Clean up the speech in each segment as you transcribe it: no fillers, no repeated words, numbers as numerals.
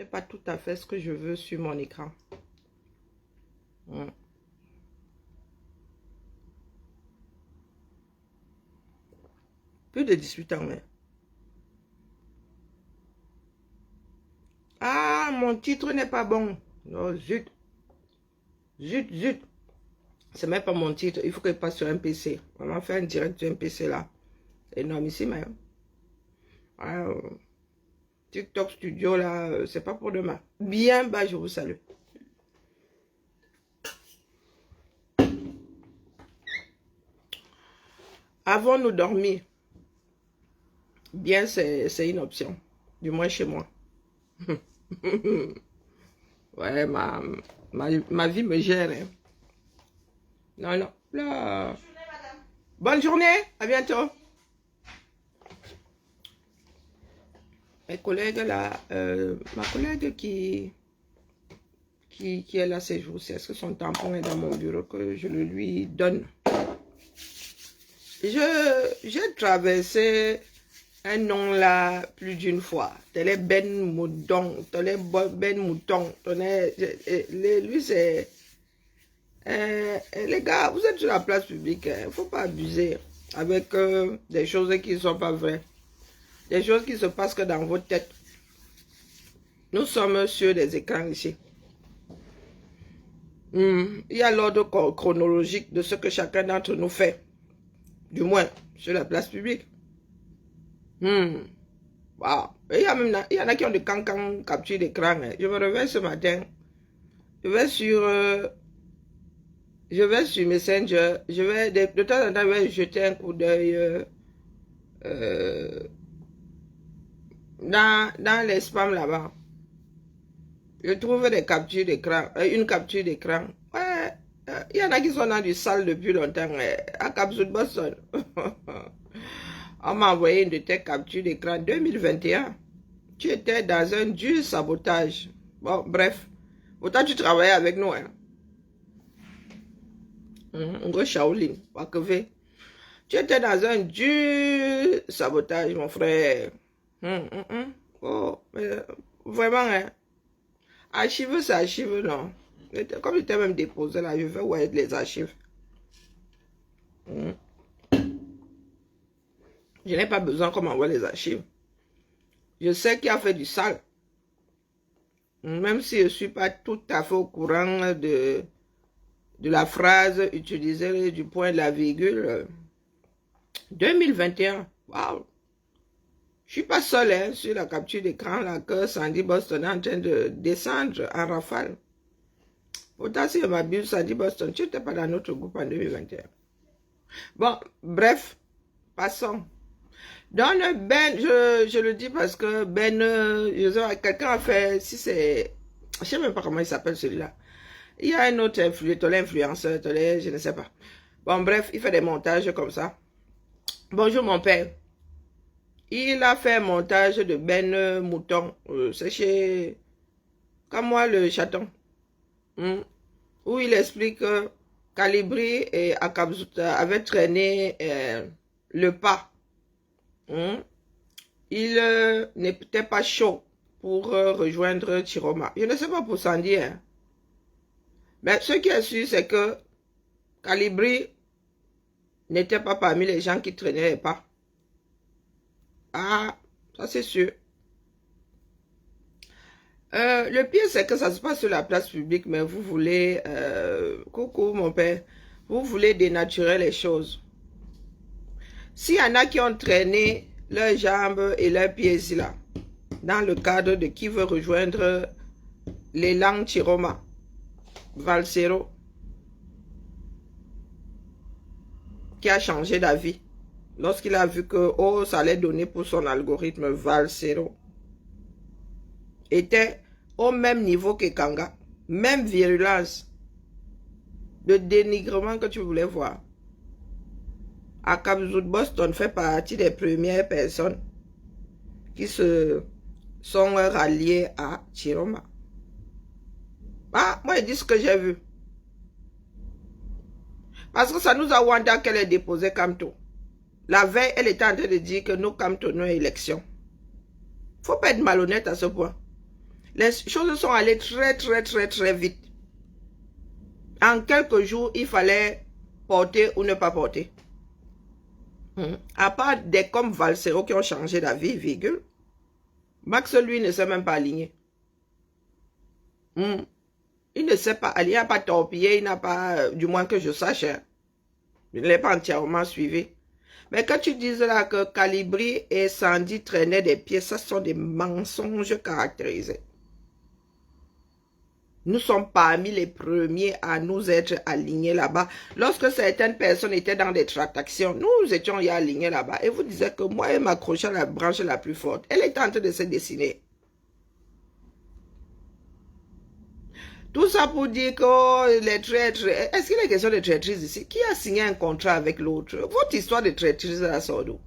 C'est pas tout à fait ce que je veux sur mon écran. Plus de 18 ans, mais. Ah, mon titre n'est pas bon. Oh, zut. Zut, zut. C'est même pas mon titre. Il faut que je passe sur un PC. On va faire un direct sur un PC là. C'est énormissime, hein. TikTok Studio là, c'est pas pour demain. Bien, bah, je vous salue. Avons-nous dormi? Bien, c'est une option. Du moins chez moi. Ouais, ma vie me gère. Hein. Non, non. Là. Bonne journée. À bientôt. Mes collègues là, ma collègue qui est là ces jours-ci, est-ce que son tampon est dans mon bureau que je le lui donne? J'ai traversé un nom là plus d'une fois. Télé Ben Mouton, Télé Ben Mouton. Lui c'est... les gars, vous êtes sur la place publique, il ne faut pas abuser avec des choses qui ne sont pas vraies. Des choses qui se passent que dans votre tête. Nous sommes sur des écrans ici. Il y a l'ordre chronologique de ce que chacun d'entre nous fait. Du moins, sur la place publique. Wow. Il y en a qui ont des cancans capture d'écran. Hein. Je me réveille ce matin. Je vais sur Messenger. De temps en temps, je vais jeter un coup d'œil dans les spams là-bas. Je trouve des captures d'écran, une capture d'écran. Ouais, il y en a qui sont dans du sale depuis longtemps. À Cap Sud Boston. On m'a envoyé une de tes captures d'écran 2021. Tu étais dans un dur sabotage. Bon, bref. Pourtant, tu travaillais avec nous. Hein. Ngo Shaolin, Wakeve. Tu étais dans un dur sabotage, mon frère. Oh, mais vraiment, hein. Archive, c'est archive, non. Comme il était même déposé là, je vais voir les archives. Je n'ai pas besoin qu'on m'envoie les archives. Je sais qu'il a fait du sale. Même si je ne suis pas tout à fait au courant de la phrase utilisée du point de la virgule. 2021. Waouh. Je ne suis pas seul hein, sur la capture d'écran là que Sandy Boston est en train de descendre en rafale. Pourtant, si je m'abuse, Sandy Boston, tu n'étais pas dans notre groupe en 2021. Bon, bref, passons. Dans le Ben, je le dis parce que Ben, quelqu'un a fait, si c'est, je ne sais même pas comment il s'appelle celui-là. Il y a un autre influenceur, je ne sais pas. Bon, bref, il fait des montages comme ça. Bonjour mon père. Il a fait un montage de Ben Mouton. C'est chez... Comme moi, le chaton. Où il explique que Calibri et Akabzuta avaient traîné le pas. Il n'était pas chaud pour rejoindre Chiroma. Je ne sais pas pour Sandy. Hein. Mais ce qui est sûr, c'est que Calibri n'était pas parmi les gens qui traînaient les pas. Ah, ça c'est sûr. Le pire, c'est que ça se passe sur la place publique, mais vous voulez... coucou, mon père. Vous voulez dénaturer les choses. S'il y en a qui ont traîné leurs jambes et leurs pieds ici, là, dans le cadre de qui veut rejoindre l'élan Chiroma, Valsero, qui a changé d'avis lorsqu'il a vu que oh, ça allait donner pour son algorithme Valsero, était au même niveau que Kanga, même virulence de dénigrement que tu voulais voir. Akabzoud Boston fait partie des premières personnes qui se sont ralliées à Chiroma. Ah, moi je dis ce que j'ai vu. Parce que ça nous a wanda qu'elle ait déposé Kamto. La veille, elle était en train de dire que nous Kamto, nos élections. Faut pas être malhonnête à ce point. Les choses sont allées très vite. En quelques jours, il fallait porter ou ne pas porter. À part des comme Valsero qui ont changé d'avis, virgule, Max, lui, ne s'est même pas aligné. Il ne s'est pas aligné, il n'a pas torpillé, il n'a pas, du moins que je sache, hein. Je ne l'ai pas entièrement suivi. Mais quand tu dis là que Calibri et Sandy traînaient des pieds, ça sont des mensonges caractérisés. Nous sommes parmi les premiers à nous être alignés là-bas. Lorsque certaines personnes étaient dans des tractations, nous étions y alignés là-bas. Et vous disiez que moi, elle m'accrochait à la branche la plus forte. Elle était en train de se dessiner. Tout ça pour dire que oh, les traîtres... Est-ce qu'il y a question de traîtrise ici? Qui a signé un contrat avec l'autre? Votre histoire de traîtrise la sort d'où?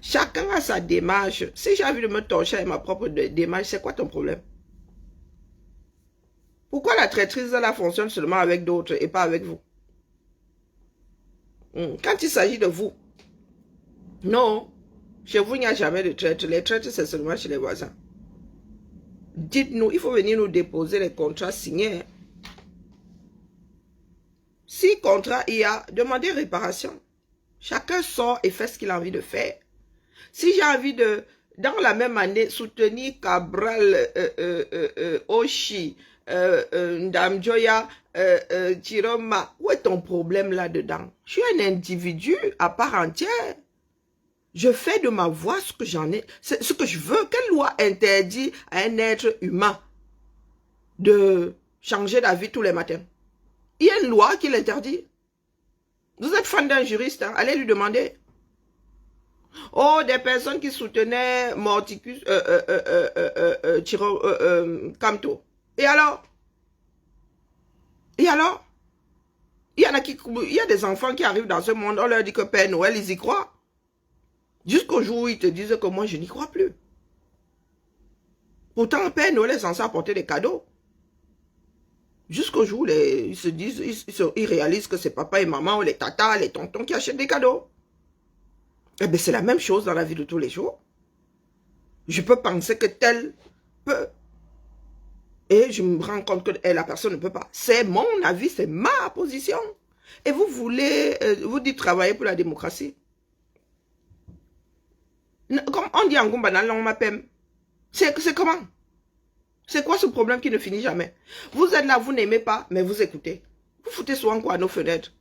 Chacun a sa démarche. Si j'ai envie de me torcher avec ma propre démarche, c'est quoi ton problème? Pourquoi la traîtrise là fonctionne seulement avec d'autres et pas avec vous? Quand il s'agit de vous, non, chez vous il n'y a jamais de traître. Les traîtres c'est seulement chez les voisins. Dites-nous, il faut venir nous déposer les contrats signés. Si contrat il y a, demandez réparation. Chacun sort et fait ce qu'il a envie de faire. Si j'ai envie de, dans la même année, soutenir Cabral, Oshi, Ndamjoya, Chiroma, où est ton problème là-dedans? Je suis un individu à part entière. Je fais de ma voix ce que j'en ai, ce que je veux. Quelle loi interdit à un être humain de changer d'avis tous les matins? Il y a une loi qui l'interdit. Vous êtes fan d'un juriste, hein? Allez lui demander. Oh, des personnes qui soutenaient Morticus, Camto. Et alors? Et alors? Il y a des enfants qui arrivent dans ce monde, on leur dit que Père Noël, ils y croient. Jusqu'au jour où ils te disent que moi, je n'y crois plus. Pourtant, Père Noël est censé apporter des cadeaux. Jusqu'au jour où ils se disent, ils réalisent que c'est papa et maman, ou les tatas, les tontons qui achètent des cadeaux. Eh bien, c'est la même chose dans la vie de tous les jours. Je peux penser que tel peut. Et je me rends compte que la personne ne peut pas. C'est mon avis, c'est ma position. Et vous voulez, vous dites travailler pour la démocratie. Comme on dit en Gumba, dans la langue Mapem. C'est comment? C'est quoi ce problème qui ne finit jamais? Vous êtes là, vous n'aimez pas, mais vous écoutez. Vous foutez souvent quoi à nos fenêtres?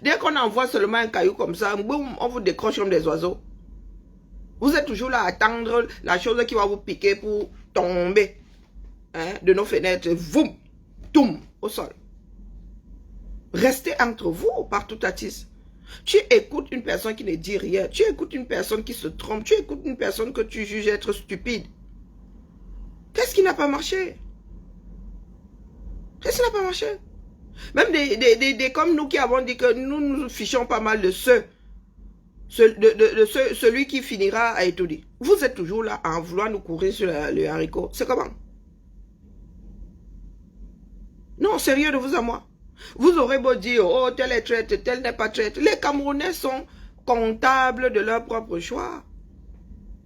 Dès qu'on envoie seulement un caillou comme ça, boum, on vous décroche comme des oiseaux. Vous êtes toujours là à attendre la chose qui va vous piquer pour tomber, hein, de nos fenêtres. Voum, toum, au sol. Restez entre vous, partout Tatis. Tu écoutes une personne qui ne dit rien. Tu écoutes une personne qui se trompe. Tu écoutes une personne que tu juges être stupide. Qu'est-ce qui n'a pas marché? Qu'est-ce qui n'a pas marché? Même des comme nous qui avons dit que nous nous fichons pas mal de celui qui finira à étudier. Vous êtes toujours là à vouloir nous courir sur le haricot. C'est comment? Non, sérieux de vous à moi. Vous aurez beau dire, oh, tel est traître, tel n'est pas traître. Les Camerounais sont comptables de leur propre choix.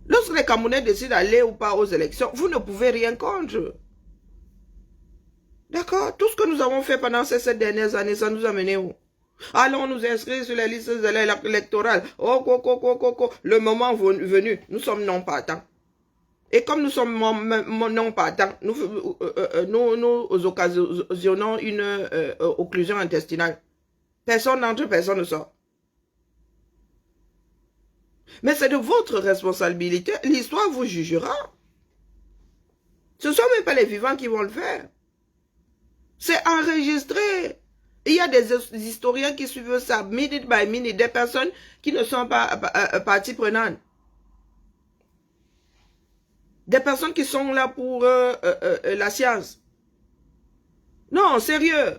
Lorsque les Camerounais décident d'aller ou pas aux élections, vous ne pouvez rien contre. D'accord? Tout ce que nous avons fait pendant ces 7 dernières années, ça nous a mené où? Allons nous inscrire sur les listes électorales. Oh, le moment venu, nous sommes non partants. Et comme nous sommes non partants, nous occasionnons une occlusion intestinale. Personne n'entre, personne ne sort. Mais c'est de votre responsabilité. L'histoire vous jugera. Ce ne sont même pas les vivants qui vont le faire. C'est enregistré. Il y a des historiens qui suivent ça, minute by minute, des personnes qui ne sont pas partie prenante. Des personnes qui sont là pour la science. Non, sérieux.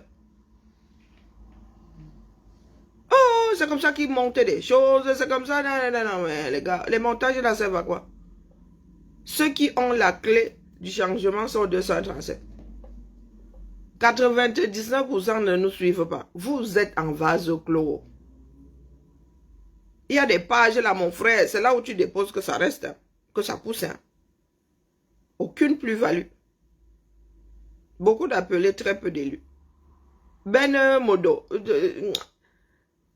Oh, c'est comme ça qu'ils montent des choses, c'est comme ça. Non, mais les gars, les montages là, servent à quoi? Ceux qui ont la clé du changement sont 237. 99% ne nous suivent pas. Vous êtes en vase clos. Il y a des pages là, mon frère, c'est là où tu déposes que ça reste, que ça pousse. Aucune plus-value. Beaucoup d'appelés, très peu d'élus. Ben Modo,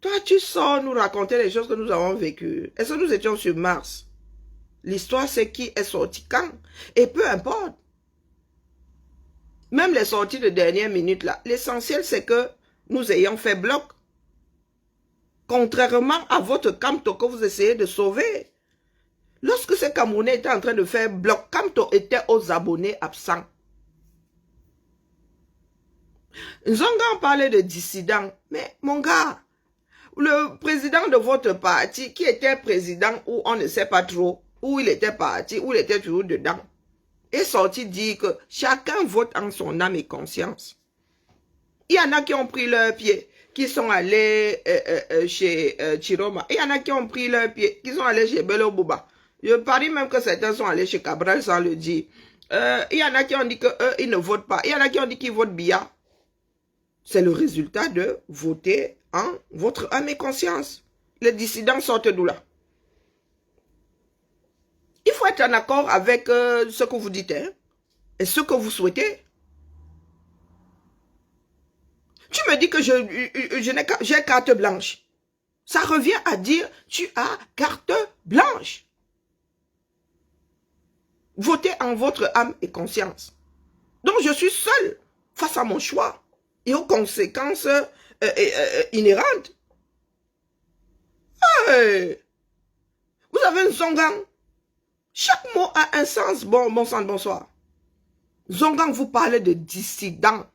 toi tu sors nous raconter les choses que nous avons vécues. Est-ce que nous étions sur Mars? L'histoire c'est qui est sorti quand. Et peu importe. Même les sorties de dernière minute là, l'essentiel c'est que nous ayons fait bloc. Contrairement à votre Kamto que vous essayez de sauver. Lorsque ces Camerounais étaient en train de faire bloc, Kamto était aux abonnés absents. Zongan parlait de dissidents. Mais mon gars, le président de votre parti, qui était président où on ne sait pas trop, où il était parti, où il était toujours dedans, est sorti dire que chacun vote en son âme et conscience. Il y en a qui ont pris leur pied, qui sont allés chez Chiroma. Il y en a qui ont pris leur pied, qui sont allés chez Bello Bouba. Je parie même que certains sont allés chez Cabral sans le dire. Il y en a qui ont dit qu'eux, ils ne votent pas. Il y en a qui ont dit qu'ils votent Biya. C'est le résultat de voter en votre âme et conscience. Les dissidents sortent d'où là? Il faut être en accord avec ce que vous dites hein, et ce que vous souhaitez. Tu me dis que j'ai carte blanche. Ça revient à dire tu as carte blanche. Votez en votre âme et conscience. Donc je suis seul face à mon choix et aux conséquences inhérentes. Hey, vous avez un zongang. Chaque mot a un sens. Bon sang, bonsoir. Zongang, vous parlez de dissidents.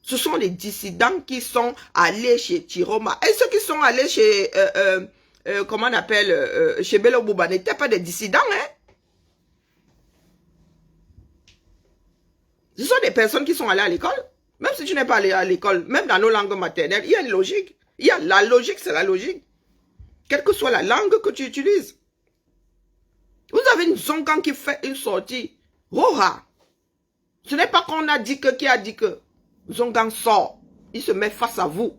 Ce sont les dissidents qui sont allés chez Chiroma. Et ceux qui sont allés chez, comment on appelle, chez Bello Bouba n'étaient pas des dissidents, hein. Ce sont des personnes qui sont allées à l'école. Même si tu n'es pas allé à l'école, même dans nos langues maternelles, il y a une logique. Il y a la logique, c'est la logique. Quelle que soit la langue que tu utilises. Vous avez une Zongan qui fait une sortie. Roha. Ce n'est pas qu'on a dit que, qui a dit que. Zongan sort. Il se met face à vous.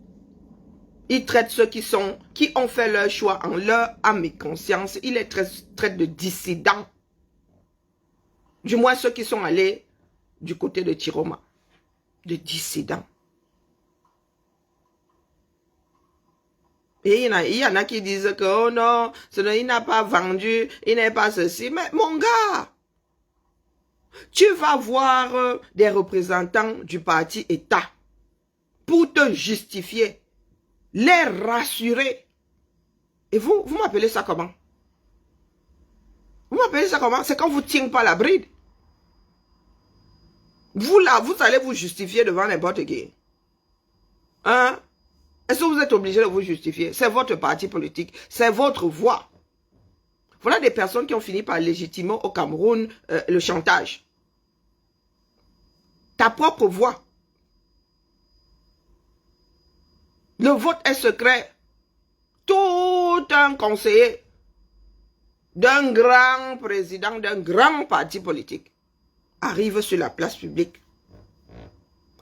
Il traite ceux qui ont fait leur choix en leur âme et conscience. Il les traite de dissidents. Du moins ceux qui sont allés du côté de Chiroma. De dissidents. Et il y en a qui disent que, oh non, il n'a pas vendu, il n'est pas ceci. Mais mon gars, tu vas voir des représentants du parti État pour te justifier, les rassurer. Et vous m'appelez ça comment? Vous m'appelez ça comment? C'est quand vous ne tenez pas la bride. Vous là, vous allez vous justifier devant n'importe qui. Hein? Est-ce que vous êtes obligé de vous justifier? C'est votre parti politique, c'est votre voix. Voilà des personnes qui ont fini par légitimer au Cameroun le chantage. Ta propre voix. Le vote est secret. Tout un conseiller d'un grand président, d'un grand parti politique arrive sur la place publique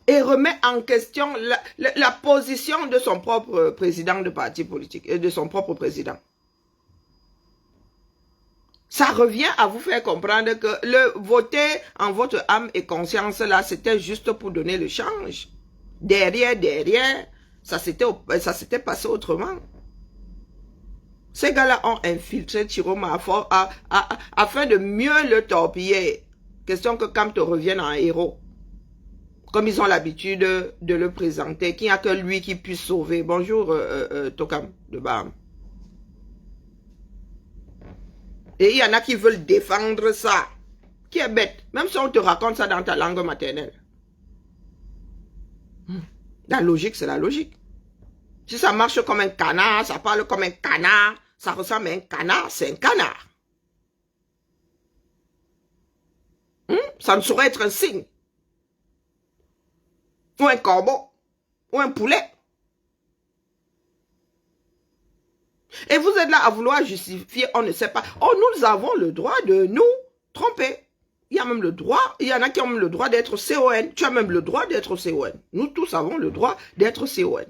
et remet en question la position de son propre président de parti politique et de son propre président. Ça revient à vous faire comprendre que le voter en votre âme et conscience, là, c'était juste pour donner le change. Derrière, ça s'était passé autrement. Ces gars-là ont infiltré Chiroma afin de mieux le torpiller. Question que Kamto revienne en héros. Comme ils ont l'habitude de le présenter, qu'il n'y a que lui qui puisse sauver. Bonjour, Tokam de Bam. Et il y en a qui veulent défendre ça. Qui est bête. Même si on te raconte ça dans ta langue maternelle. La logique, c'est la logique. Si ça marche comme un canard, ça parle comme un canard, ça ressemble à un canard, c'est un canard. Ça ne saurait être un cygne. Ou un corbeau. Ou un poulet. Et vous êtes là à vouloir justifier, on ne sait pas. Oh, nous avons le droit de nous tromper. Il y a même le droit, il y en a qui ont même le droit d'être CON. Tu as même le droit d'être CON. Nous tous avons le droit d'être CON.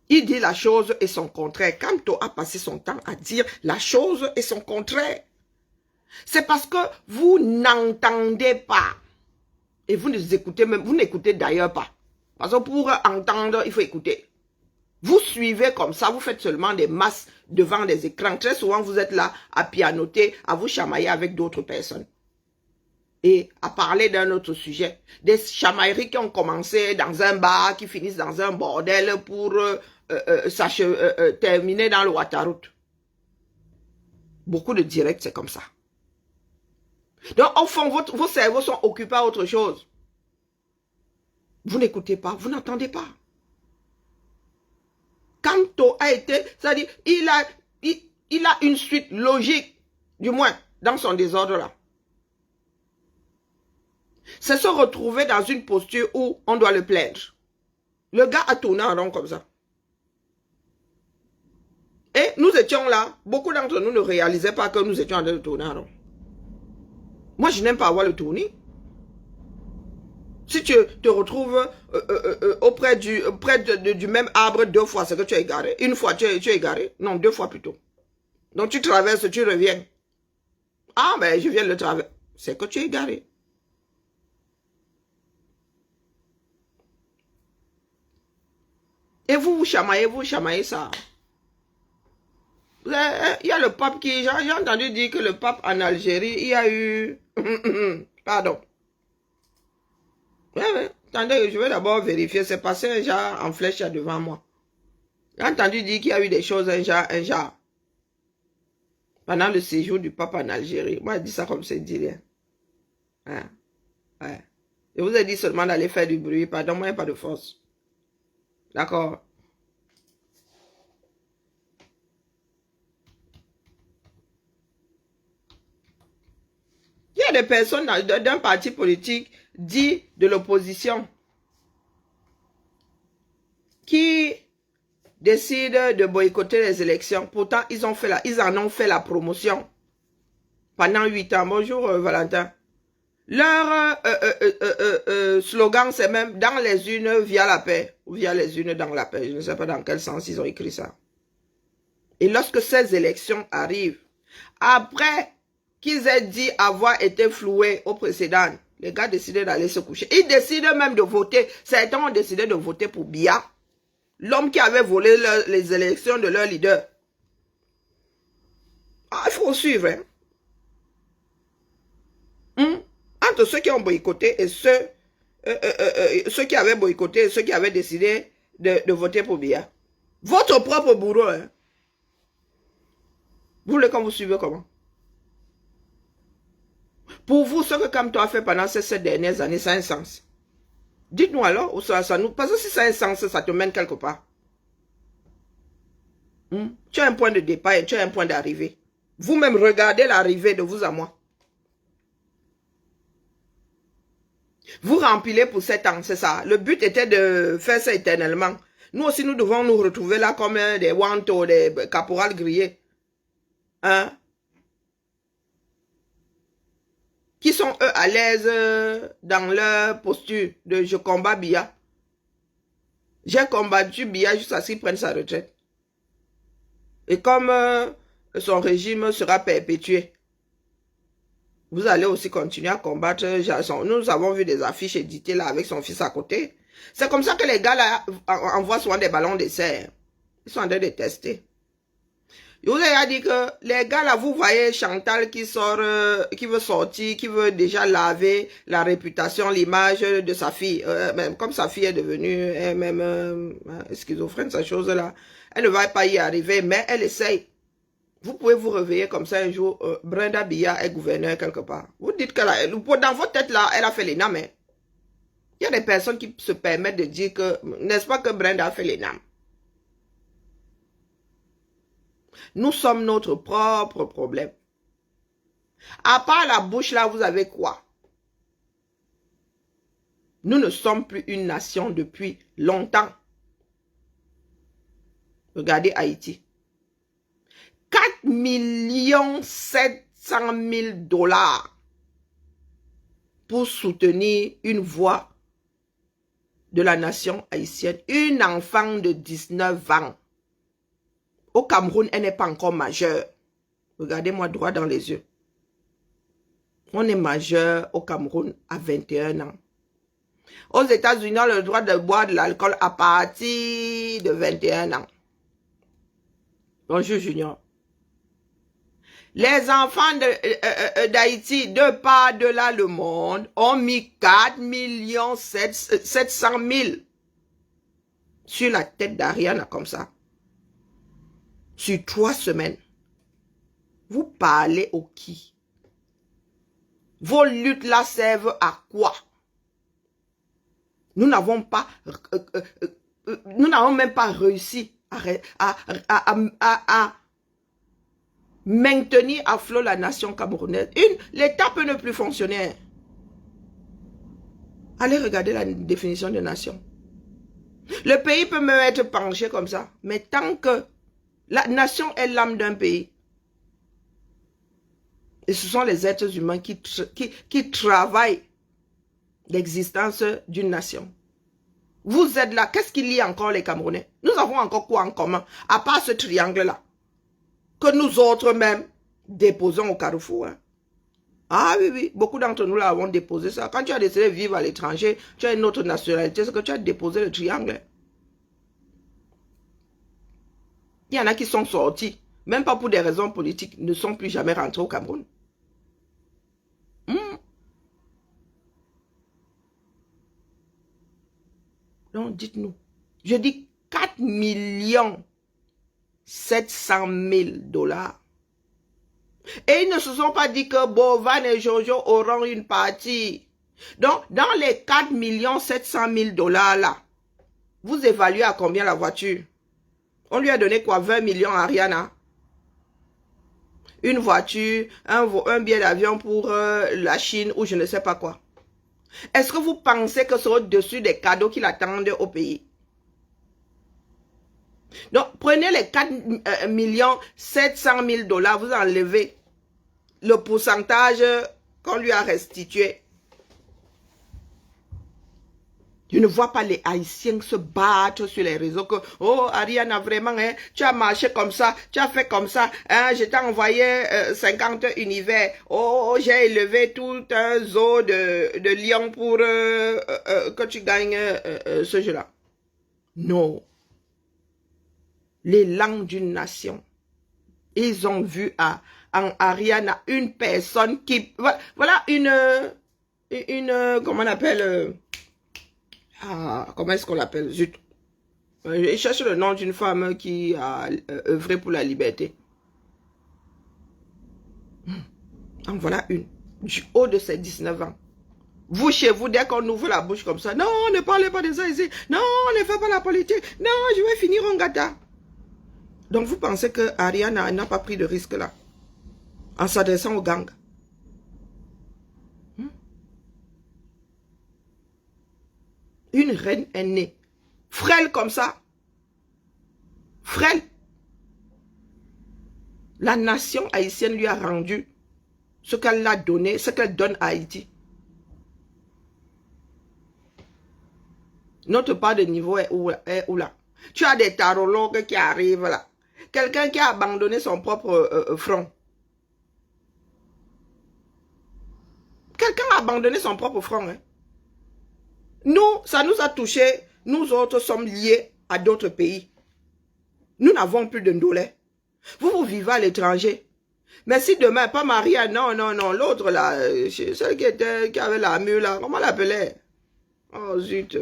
Il dit la chose et son contraire. Kamto a passé son temps à dire la chose et son contraire. C'est parce que vous n'entendez pas. Et vous nous écoutez même, vous n'écoutez d'ailleurs pas. Parce que pour entendre, il faut écouter. Vous suivez comme ça, vous faites seulement des masses devant des écrans. Très souvent, vous êtes là à pianoter, à vous chamailler avec d'autres personnes. Et à parler d'un autre sujet. Des chamailleries qui ont commencé dans un bar, qui finissent dans un bordel pour terminer dans le Waterroute. Beaucoup de directs, c'est comme ça. Donc, au fond, vos cerveaux sont occupés à autre chose. Vous n'écoutez pas, vous n'entendez pas. Kanto a été, c'est-à-dire, il a une suite logique, du moins, dans son désordre là. C'est se retrouver dans une posture où on doit le plaindre. Le gars a tourné en rond comme ça. Et nous étions là, beaucoup d'entre nous ne réalisaient pas que nous étions en train de tourner en rond. Moi, je n'aime pas avoir le tournis. Si tu te retrouves près du même arbre 2 fois, c'est que tu es égaré. Une fois, tu es égaré. Non, 2 fois plutôt. Donc, tu traverses, tu reviens. Ah, ben, je viens de le traverser. C'est que tu es égaré. Et vous chamaillez ça. Il y a le pape qui... J'ai entendu dire que le pape en Algérie, il y a eu... Pardon. Ouais. Attendez, je vais d'abord vérifier. C'est passé un genre en flèche devant moi. J'ai entendu dire qu'il y a eu des choses, un genre. Pendant le séjour du pape en Algérie. Moi, je dis ça comme c'est dit rien. Ouais. Je vous ai dit seulement d'aller faire du bruit. Pardon, moi, il n'y a pas de force. D'accord. Il y a des personnes d'un parti politique dit de l'opposition qui décident de boycotter les élections. Pourtant, ils en ont fait la promotion pendant 8 ans. Bonjour Valentin. Leur slogan, c'est même dans les unes via la paix ou via les unes dans la paix. Je ne sais pas dans quel sens ils ont écrit ça. Et lorsque ces élections arrivent, après qu'ils aient dit avoir été floués au précédent, les gars décidaient d'aller se coucher. Ils décident même de voter. Certains ont décidé de voter pour Biya, l'homme qui avait volé les élections de leur leader. Ah, il faut suivre. Entre ceux qui ont boycotté et ceux qui avaient boycotté et ceux qui avaient décidé de voter pour Biya. Votre propre bourreau. Hein. Vous voulez qu'on vous suive comment? Pour vous, ce que Kamto a fait pendant ces dernières années, ça a un sens. Dites-nous alors, où ça nous... Parce que si ça a un sens, ça te mène quelque part. Tu as un point de départ et tu as un point d'arrivée. Vous-même, regardez l'arrivée de vous à moi. Vous rempilez pour 7 ans, c'est ça. Le but était de faire ça éternellement. Nous aussi, nous devons nous retrouver là comme des wantos, des caporales grillés. Hein? Qui sont eux à l'aise dans leur posture de je combats Biya. J'ai combattu Biya jusqu'à ce qu'il prenne sa retraite. Et comme son régime sera perpétué, vous allez aussi continuer à combattre Jason. Nous avons vu des affiches éditées là avec son fils à côté. C'est comme ça que les gars là envoient souvent des ballons de serre. Ils sont en train de tester. Je vous ai dit que les gars là, vous voyez Chantal qui sort, qui veut sortir, qui veut déjà laver la réputation, l'image de sa fille. Même comme sa fille est devenue même schizophrène, cette chose-là. Elle ne va pas y arriver, mais elle essaye. Vous pouvez vous réveiller comme ça un jour, Brenda Biya est gouverneur quelque part. Vous dites que là, dans votre tête là, elle a fait l'ENAM. Hein? Il y a des personnes qui se permettent de dire que, n'est-ce pas que Brenda a fait l'ENAM? Nous sommes notre propre problème. À part la bouche là, vous avez quoi? Nous ne sommes plus une nation depuis longtemps. Regardez Haïti. 4,7 millions pour soutenir une voix de la nation haïtienne. Une enfant de 19 ans. Au Cameroun, elle n'est pas encore majeure. Regardez-moi droit dans les yeux. On est majeur au Cameroun à 21 ans. Aux États-Unis, on a le droit de boire de l'alcool à partir de 21 ans. Bonjour, Junior. Les enfants d'Haïti, de par de là le monde, ont mis 4 700 000 sur la tête d'Ariana comme ça. Sur 3 semaines. Vous parlez au qui? Vos luttes là servent à quoi? Nous n'avons pas, nous n'avons même pas réussi à maintenir à flot la nation camerounaise. L'État peut ne plus fonctionner. Allez regarder la définition de nation. Le pays peut même être penché comme ça, mais tant que la nation est l'âme d'un pays, et ce sont les êtres humains qui travaillent l'existence d'une nation. Vous êtes là, qu'est-ce qu'il y a encore les Camerounais? Nous avons encore quoi en commun, à part ce triangle-là, que nous autres même déposons au carrefour. Hein? Ah oui, oui, beaucoup d'entre nous là avons déposé ça. Quand tu as décidé de vivre à l'étranger, tu as une autre nationalité, c'est que tu as déposé le triangle. Il y en a qui sont sortis, même pas pour des raisons politiques, ne sont plus jamais rentrés au Cameroun. Donc, dites-nous. Je dis 4 700 000 $. Et ils ne se sont pas dit que Bovan et Jojo auront une partie. Donc, dans les 4 700 000 $ là, vous évaluez à combien la voiture? On lui a donné quoi? 20 millions à Ariana? Une voiture, un billet d'avion pour la Chine ou je ne sais pas quoi. Est-ce que vous pensez que c'est au-dessus des cadeaux qui l'attendent au pays? Donc, prenez les 4 700 000 $, vous enlevez le pourcentage qu'on lui a restitué. Je ne vois pas les Haïtiens se battre sur les réseaux que, oh, Ariana, vraiment, hein, tu as marché comme ça, tu as fait comme ça, hein, je t'ai envoyé 50 univers, oh, j'ai élevé tout un zoo de lions pour que tu gagnes ce jeu-là. Non. Les langues d'une nation. Ils ont vu en Ariana une personne qui, voilà une comment on appelle, comment est-ce qu'on l'appelle? Zut. Il cherche le nom d'une femme qui a œuvré pour la liberté. En voilà une. Du haut de ses 19 ans. Vous, chez vous, dès qu'on ouvre la bouche comme ça, non, ne parlez pas de ça ici. Non, ne faites pas la politique. Non, je vais finir en gâteau. Donc, vous pensez que Ariana n'a pas pris de risque là? En s'adressant aux gangs. Une reine est née. Frêle comme ça. Frêle. La nation haïtienne lui a rendu ce qu'elle a donné, ce qu'elle donne à Haïti. Notre part de niveau est où là? Tu as des tarologues qui arrivent là. Quelqu'un qui a abandonné son propre front. Quelqu'un a abandonné son propre front. Hein? Nous, ça nous a touchés. Nous autres sommes liés à d'autres pays. Nous n'avons plus de ndolé. Vous vivez à l'étranger. Mais si demain, pas Maria, non, l'autre là, celle qui avait la mule là, comment l'appelait? Oh zut.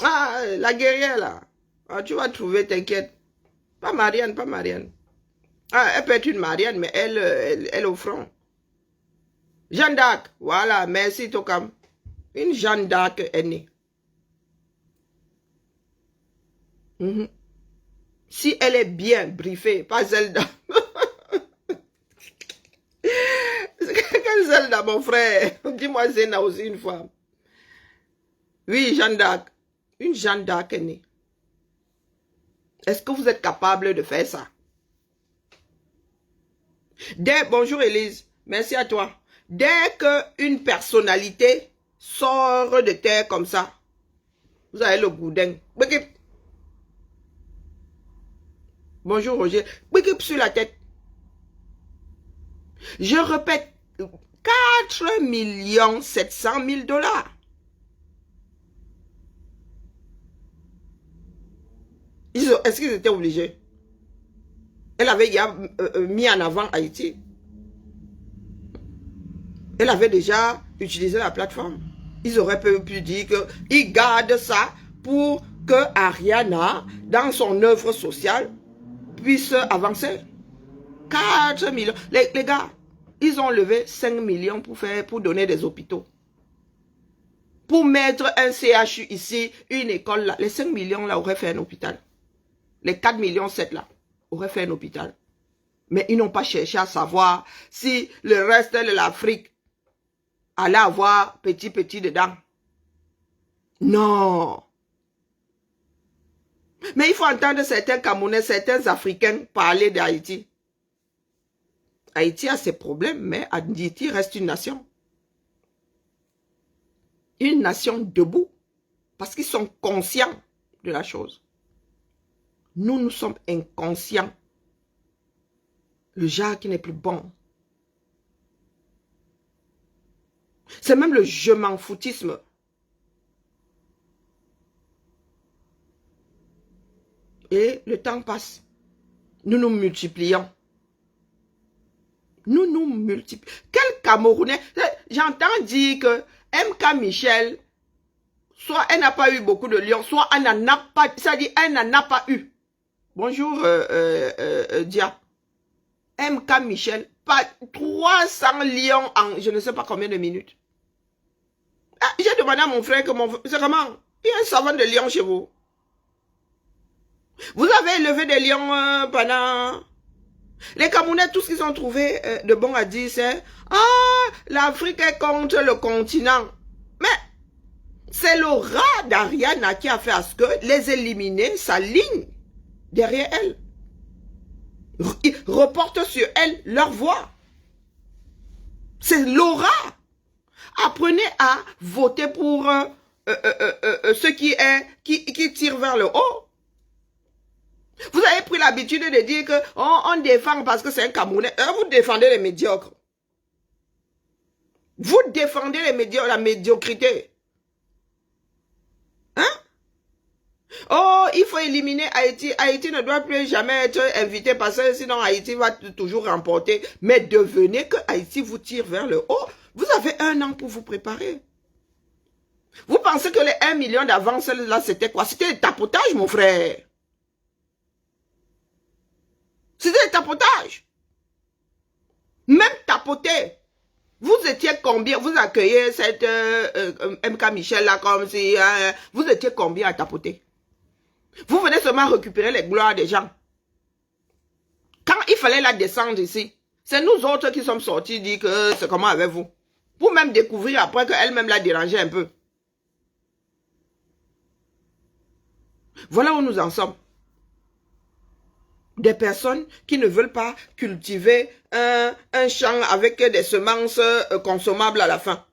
Ah, la guerrière là. Ah, tu vas trouver, t'inquiète. Pas Marianne. Ah, elle peut être une Marianne, mais elle au front. Jeanne d'Arc, voilà, merci Tokam. Une Jeanne d'Arc est née. Si elle est bien briefée, pas Zelda. Quelle Zelda, mon frère? Dis-moi, Zena aussi une fois. Oui, Jeanne d'Arc. Une Jeanne d'Arc est née. Est-ce que vous êtes capable de faire ça? Bonjour Élise, merci à toi. Dès qu'une personnalité sort de terre comme ça, vous avez le goudin. Bonjour Roger. Sur la tête. Je répète, 4 700 000 dollars. Est-ce qu'ils étaient obligés? Elle avait mis en avant Haïti. Elle avait déjà utilisé la plateforme. Ils auraient pu dire qu'ils gardent ça pour que Ariana, dans son œuvre sociale, puisse avancer. 4 millions. Les gars, ils ont levé 5 millions pour donner des hôpitaux. Pour mettre un CHU ici, une école là. Les 5 millions là auraient fait un hôpital. Les 4 millions 7 là auraient fait un hôpital. Mais ils n'ont pas cherché à savoir si le reste de l'Afrique allait avoir petit dedans. Non. Mais il faut entendre certains Camerounais, certains Africains parler d'Haïti. Haïti a ses problèmes, mais Haïti reste une nation. Une nation debout. Parce qu'ils sont conscients de la chose. Nous, nous sommes inconscients. Le genre qui n'est plus bon. C'est même le je m'en foutisme. Et le temps passe. Nous nous multiplions. Nous nous multiplions. Quel Camerounais? J'entends dire que MK Michel, soit elle n'a pas eu beaucoup de lions, soit elle n'en a pas, c'est-à-dire elle n'en a pas eu. Bonjour Dia. MK Michel, pas 300 lions en je ne sais pas combien de minutes. Ah, j'ai demandé à mon frère que c'est comment? Il y a un savant de lion chez vous. Vous avez élevé des lions pendant... Les Camerounais, tout ce qu'ils ont trouvé de bon à dire, c'est « Ah, l'Afrique est contre le continent. » Mais c'est le rat d'Ariana qui a fait à ce que les éliminés s'alignent derrière elle. Ils reportent sur elle leur voix. C'est l'aura. Apprenez à voter pour ceux qui tirent vers le haut. Vous avez pris l'habitude de dire que on défend parce que c'est un Camerounais. Vous défendez les médiocres. Vous défendez la médiocrité. Hein? Oh, il faut éliminer Haïti. Haïti ne doit plus jamais être invité parce que sinon Haïti va toujours remporter. Mais devenez que Haïti vous tire vers le haut. Vous avez 1 an pour vous préparer. Vous pensez que les 1 million d'avance là, c'était quoi? C'était le tapotage, mon frère. C'était le tapotage. Même tapoter. Vous étiez combien? Vous accueillez cette MK Michel là comme si... vous étiez combien à tapoter? Vous venez seulement récupérer les gloires des gens. Quand il fallait la descendre ici, c'est nous autres qui sommes sortis dire que c'est comment avec vous. Pour même découvrir après qu'elle-même l'a dérangé un peu. Voilà où nous en sommes. Des personnes qui ne veulent pas cultiver un champ avec des semences consommables à la fin.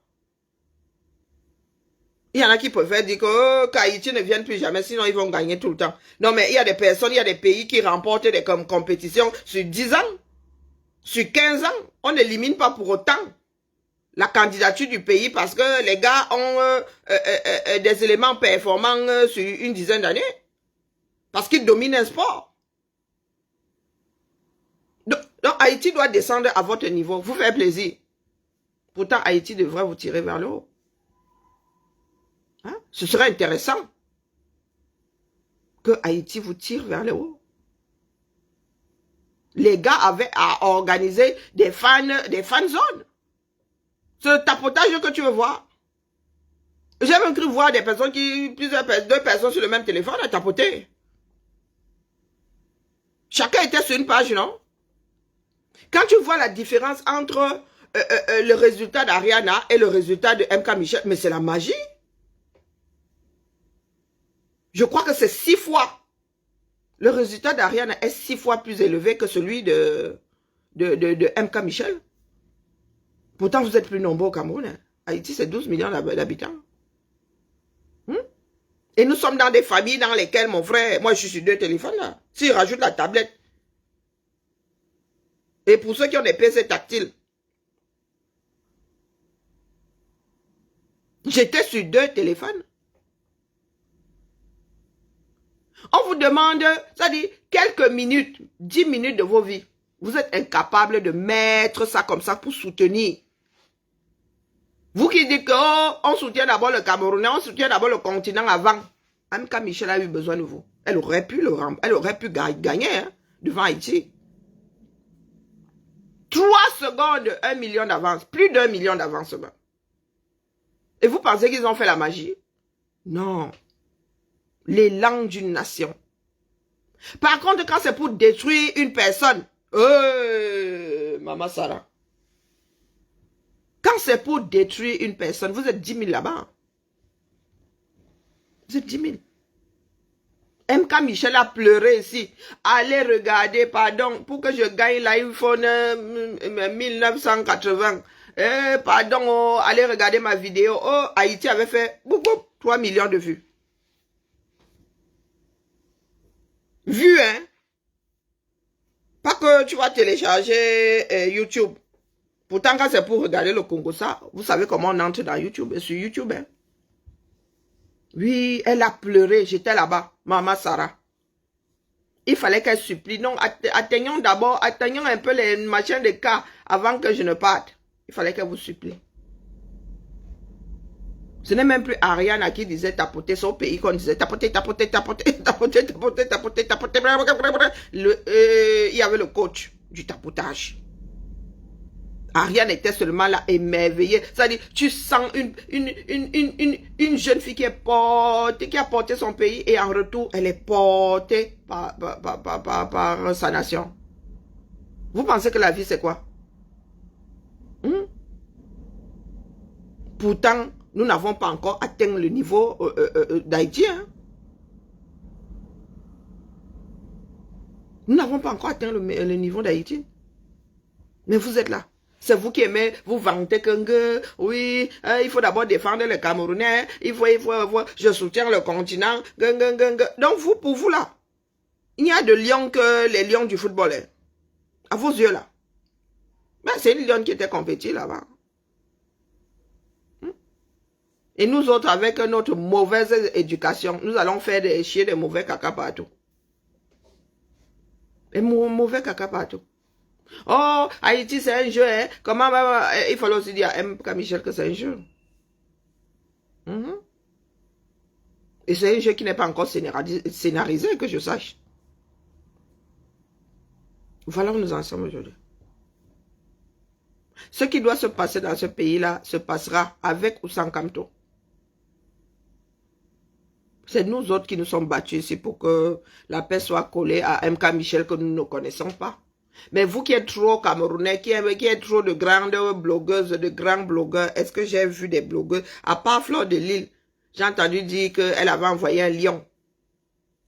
Il y en a qui préfèrent dire que qu'Haïti ne vienne plus jamais, sinon ils vont gagner tout le temps. Non, mais il y a des personnes, il y a des pays qui remportent des compétitions sur 10 ans, sur 15 ans. On n'élimine pas pour autant la candidature du pays parce que les gars ont des éléments performants sur une dizaine d'années. Parce qu'ils dominent un sport. Donc, Haïti doit descendre à votre niveau, vous faire plaisir. Pourtant, Haïti devrait vous tirer vers le haut. Hein? Ce serait intéressant que Haïti vous tire vers le haut. Les gars avaient à organiser des fan zones. C'est le tapotage que tu veux voir. J'ai même cru voir des personnes deux personnes sur le même téléphone à tapoter. Chacun était sur une page, non? Quand tu vois la différence entre le résultat d'Ariana et le résultat de MK Michel, mais c'est la magie. Je crois que c'est 6 fois. Le résultat d'Ariana est 6 fois plus élevé que celui de MK Michel. Pourtant, vous êtes plus nombreux au Cameroun. Hein. Haïti, c'est 12 millions d'habitants. Et nous sommes dans des familles dans lesquelles, mon frère, moi je suis sur 2 téléphones là. S'il rajoute la tablette. Et pour ceux qui ont des PC tactiles, J'étais sur 2 téléphones. On vous demande, ça dit, quelques minutes, 10 minutes de vos vies. Vous êtes incapable de mettre ça comme ça pour soutenir. Vous qui dites que, oh, on soutient d'abord le Camerounais, on soutient d'abord le continent avant. Même quand Michel a eu besoin de vous, elle aurait pu gagner hein, devant Haïti. 3 secondes, 1 million d'avance, plus d'1 million d'avance. Et vous pensez qu'ils ont fait la magie? Non. L'élan d'une nation. Par contre, quand c'est pour détruire une personne, Maman Sarah. Quand c'est pour détruire une personne, vous êtes 10 000 là-bas. Vous êtes 10 000. MK Michel a pleuré ici. Allez regarder, pardon, pour que je gagne l'iPhone 1980. Pardon, oh, allez regarder ma vidéo. Oh, Haïti avait fait 3 millions de vues. Vues, hein? Pas que tu vas télécharger YouTube. Pourtant, quand c'est pour regarder le Congo, ça, vous savez comment on entre dans YouTube, sur YouTube, hein? Oui, elle a pleuré, j'étais là-bas, Maman Sarah. Il fallait qu'elle supplie. Non, atteignons un peu les machins de cas avant que je ne parte. Il fallait qu'elle vous supplie. Ce n'est même plus Ariane qui disait tapoter son pays, qu'on disait tapoter. Il y avait le coach du tapotage. Ariane était seulement là, émerveillée. C'est-à-dire, tu sens une jeune fille qui a porté son pays et en retour, elle est portée par sa nation. Vous pensez que la vie, c'est quoi? Pourtant, nous n'avons pas encore atteint le niveau d'Haïti. Hein? Nous n'avons pas encore atteint le niveau d'Haïti. Mais vous êtes là. C'est vous qui aimez vous vanter que, oui, il faut d'abord défendre les Camerounais, il faut, je soutiens le continent, Donc vous, pour vous là, il n'y a de lions que les lions du football. Hein. À vos yeux là. Mais c'est une lionne qui était compétie là-bas. Et nous autres, avec notre mauvaise éducation, nous allons faire chier des mauvais caca partout. Et mauvais caca partout. Oh, Haïti, c'est un jeu, hein. Comment, il faut aussi dire à M.K. Michel que c'est un jeu. Et c'est un jeu qui n'est pas encore scénarisé, que je sache. Voilà où nous en sommes aujourd'hui. Ce qui doit se passer dans ce pays-là se passera avec ou sans Kamto. C'est nous autres qui nous sommes battus ici pour que la paix soit collée à M.K. Michel que nous ne connaissons pas. Mais vous qui êtes trop Camerounais, qui êtes trop de grandes blogueuses, de grands blogueurs, est-ce que j'ai vu des blogueuses, à part Fleur de Lille, j'ai entendu dire qu'elle avait envoyé un lion.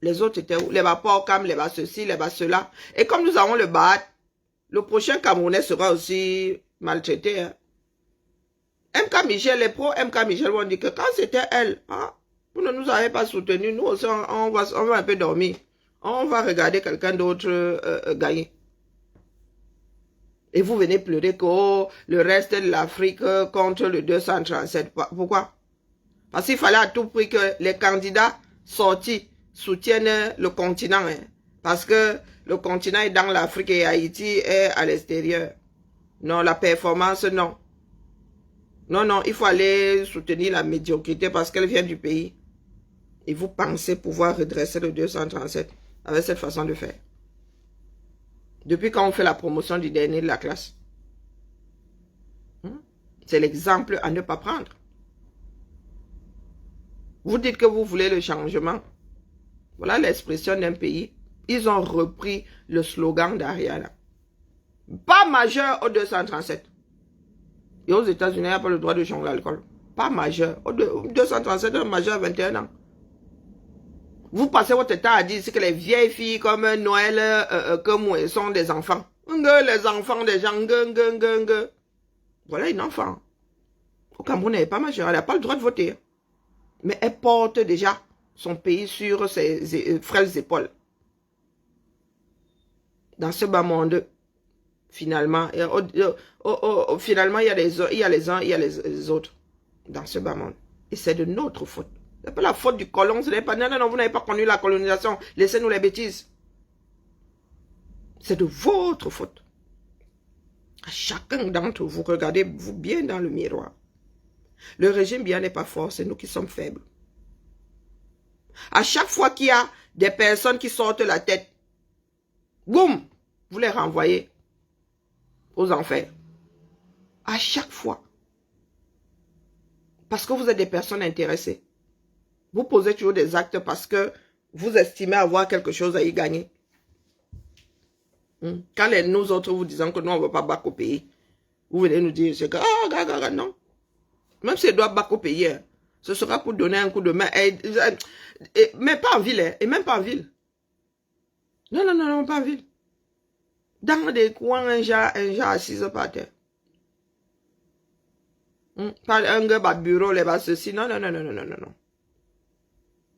Les autres étaient où? Les bas Porcam, les bas ceci, les bas cela. Et comme nous avons le BAT, le prochain Camerounais sera aussi maltraité. Hein. MK Michel, les pros MK Michel vont dire que quand c'était elle, hein, vous ne nous avez pas soutenus, nous aussi on va un peu dormir. On va regarder quelqu'un d'autre gagner. Et vous venez pleurer que oh, le reste de l'Afrique contre le 237. Pourquoi? Parce qu'il fallait à tout prix que les candidats sortis soutiennent le continent. Hein, parce que le continent est dans l'Afrique et Haïti est à l'extérieur. Non, la performance, non. Non, il faut aller soutenir la médiocrité parce qu'elle vient du pays. Et vous pensez pouvoir redresser le 237 avec cette façon de faire. Depuis quand on fait la promotion du dernier de la classe. C'est l'exemple à ne pas prendre. Vous dites que vous voulez le changement. Voilà l'expression d'un pays. Ils ont repris le slogan d'Ariana. Pas majeur au 237. Et aux États-Unis, il n'y a pas le droit de changer l'alcool. Pas majeur. Au 237, un majeur 21 ans. Vous passez votre temps à dire que les vieilles filles comme Noël, que moi, sont des enfants. Les enfants des gens, Voilà une enfant. Au Cameroun, elle n'est pas majeure, elle n'a pas le droit de voter. Mais elle porte déjà son pays sur ses frêles épaules. Dans ce bas monde, finalement, finalement, il y a les uns, il y a les autres. Dans ce bas monde. Et c'est de notre faute. Ce n'est pas la faute du colon. Ce n'est pas, non, non, non, vous n'avez pas connu la colonisation. Laissez-nous les bêtises. C'est de votre faute. À chacun d'entre vous, regardez-vous bien dans le miroir. Le régime bien n'est pas fort, c'est nous qui sommes faibles. À chaque fois qu'il y a des personnes qui sortent la tête, boum, vous les renvoyez aux enfers. À chaque fois. Parce que vous êtes des personnes intéressées. Vous posez toujours des actes parce que vous estimez avoir quelque chose à y gagner. Quand nous autres vous disons que nous, on ne veut pas battre au pays, vous venez nous dire que, non. Même si elle doit battre au pays, hein, ce sera pour donner un coup de main. Mais pas en ville, hein, et même pas en ville. Non, non, non, non, pas en ville. Dans des coins, un gars assis par terre. Pas un gars au bureau, les bas ceci. Non, non, non, non, non, non, non.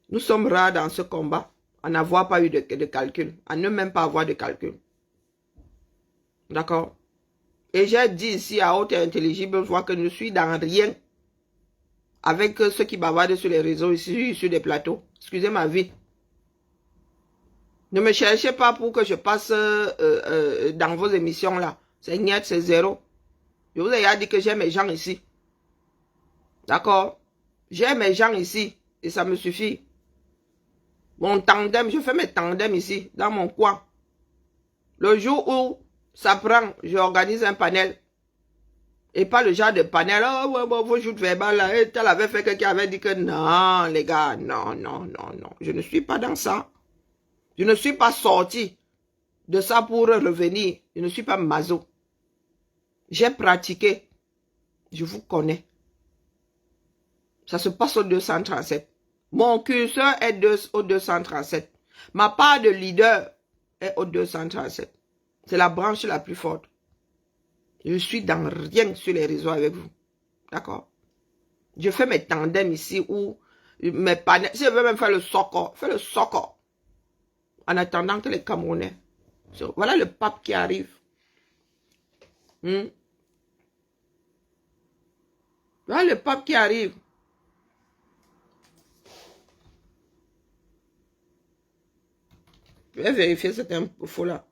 Nous sommes rares dans ce combat à n'avoir pas eu de calcul, à ne même pas avoir de calcul. D'accord? Et j'ai dit ici à haute et intelligible voix que je suis dans rien avec ceux qui bavardent sur les réseaux ici, sur des plateaux. Excusez ma vie. Ne me cherchez pas pour que je passe dans vos émissions là. C'est niet, c'est zéro. Je vous ai déjà dit que j'ai mes gens ici. D'accord? J'ai mes gens ici et ça me suffit. Mon tandem, je fais mes tandems ici, dans mon coin. Le jour où ça prend, j'organise un panel. Et pas le genre de panel, oh, vos joutes verbales, là, et tel avait fait quelqu'un avait dit que non, les gars, non, non, non, non. Je ne suis pas dans ça. Je ne suis pas sorti de ça pour revenir. Je ne suis pas maso. J'ai pratiqué. Je vous connais. Ça se passe au 237. Mon curseur est au 237. Ma part de leader est au 237. C'est la branche la plus forte. Je suis dans rien sur les réseaux avec vous. D'accord? Je fais mes tandems ici où mes panels. Si je veux même faire le soccer, fais le soccer. En attendant que les Camerounais. Voilà le pape qui arrive. Voilà le pape qui arrive. Je vais vérifier cette info-là.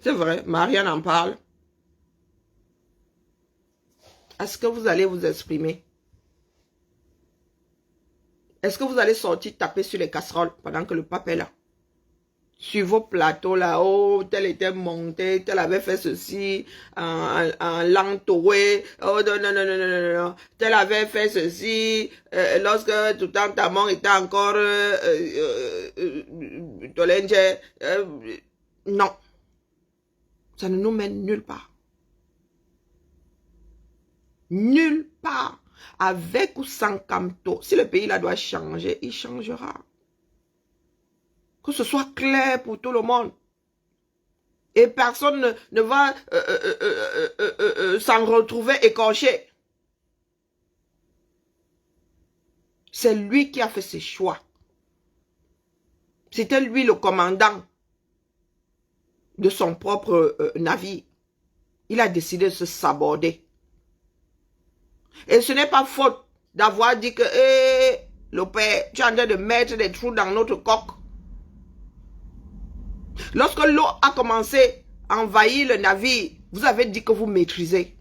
C'est vrai, Marianne en parle. Est-ce que vous allez vous exprimer? Est-ce que vous allez sortir taper sur les casseroles pendant que le pape est là? Sur vos plateaux là-haut, tel était monté, tel avait fait ceci, en Lantoé, oh non, non, non, non, non, non, non, tel avait fait ceci, lorsque tout le temps était encore Tolenje, non. Ça ne nous mène nulle part. Nulle part. Avec ou sans Camto, si le pays là doit changer, il changera. Que ce soit clair pour tout le monde. Et personne ne va s'en retrouver écorché. C'est lui qui a fait ses choix. C'était lui le commandant de son propre navire. Il a décidé de se saborder. Et ce n'est pas faute d'avoir dit que le père, tu es en train de mettre des trous dans notre coque. Lorsque l'eau a commencé à envahir le navire, vous avez dit que vous maîtrisez.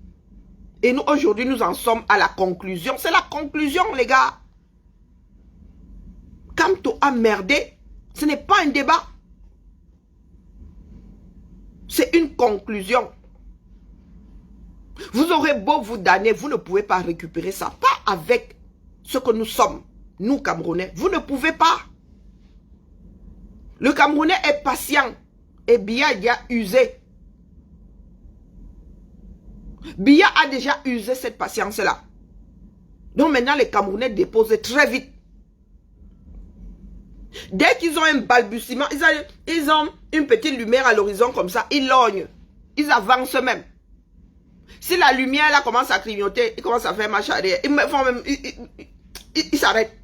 Et nous, aujourd'hui, nous en sommes à la conclusion. C'est la conclusion, les gars. Camto a merdé. Ce n'est pas un débat. C'est une conclusion. Vous aurez beau vous damner, vous ne pouvez pas récupérer ça. Pas avec ce que nous sommes, nous Camerounais. Vous ne pouvez pas. Le Camerounais est patient. Et Biya a usé. Biya a déjà usé cette patience-là. Donc maintenant, les Camerounais déposent très vite. Dès qu'ils ont un balbutiement, ils ont une petite lumière à l'horizon comme ça, ils lognent. Ils avancent même. Si la lumière là commence à clignoter, ils commencent à faire marche arrière. Ils s'arrêtent.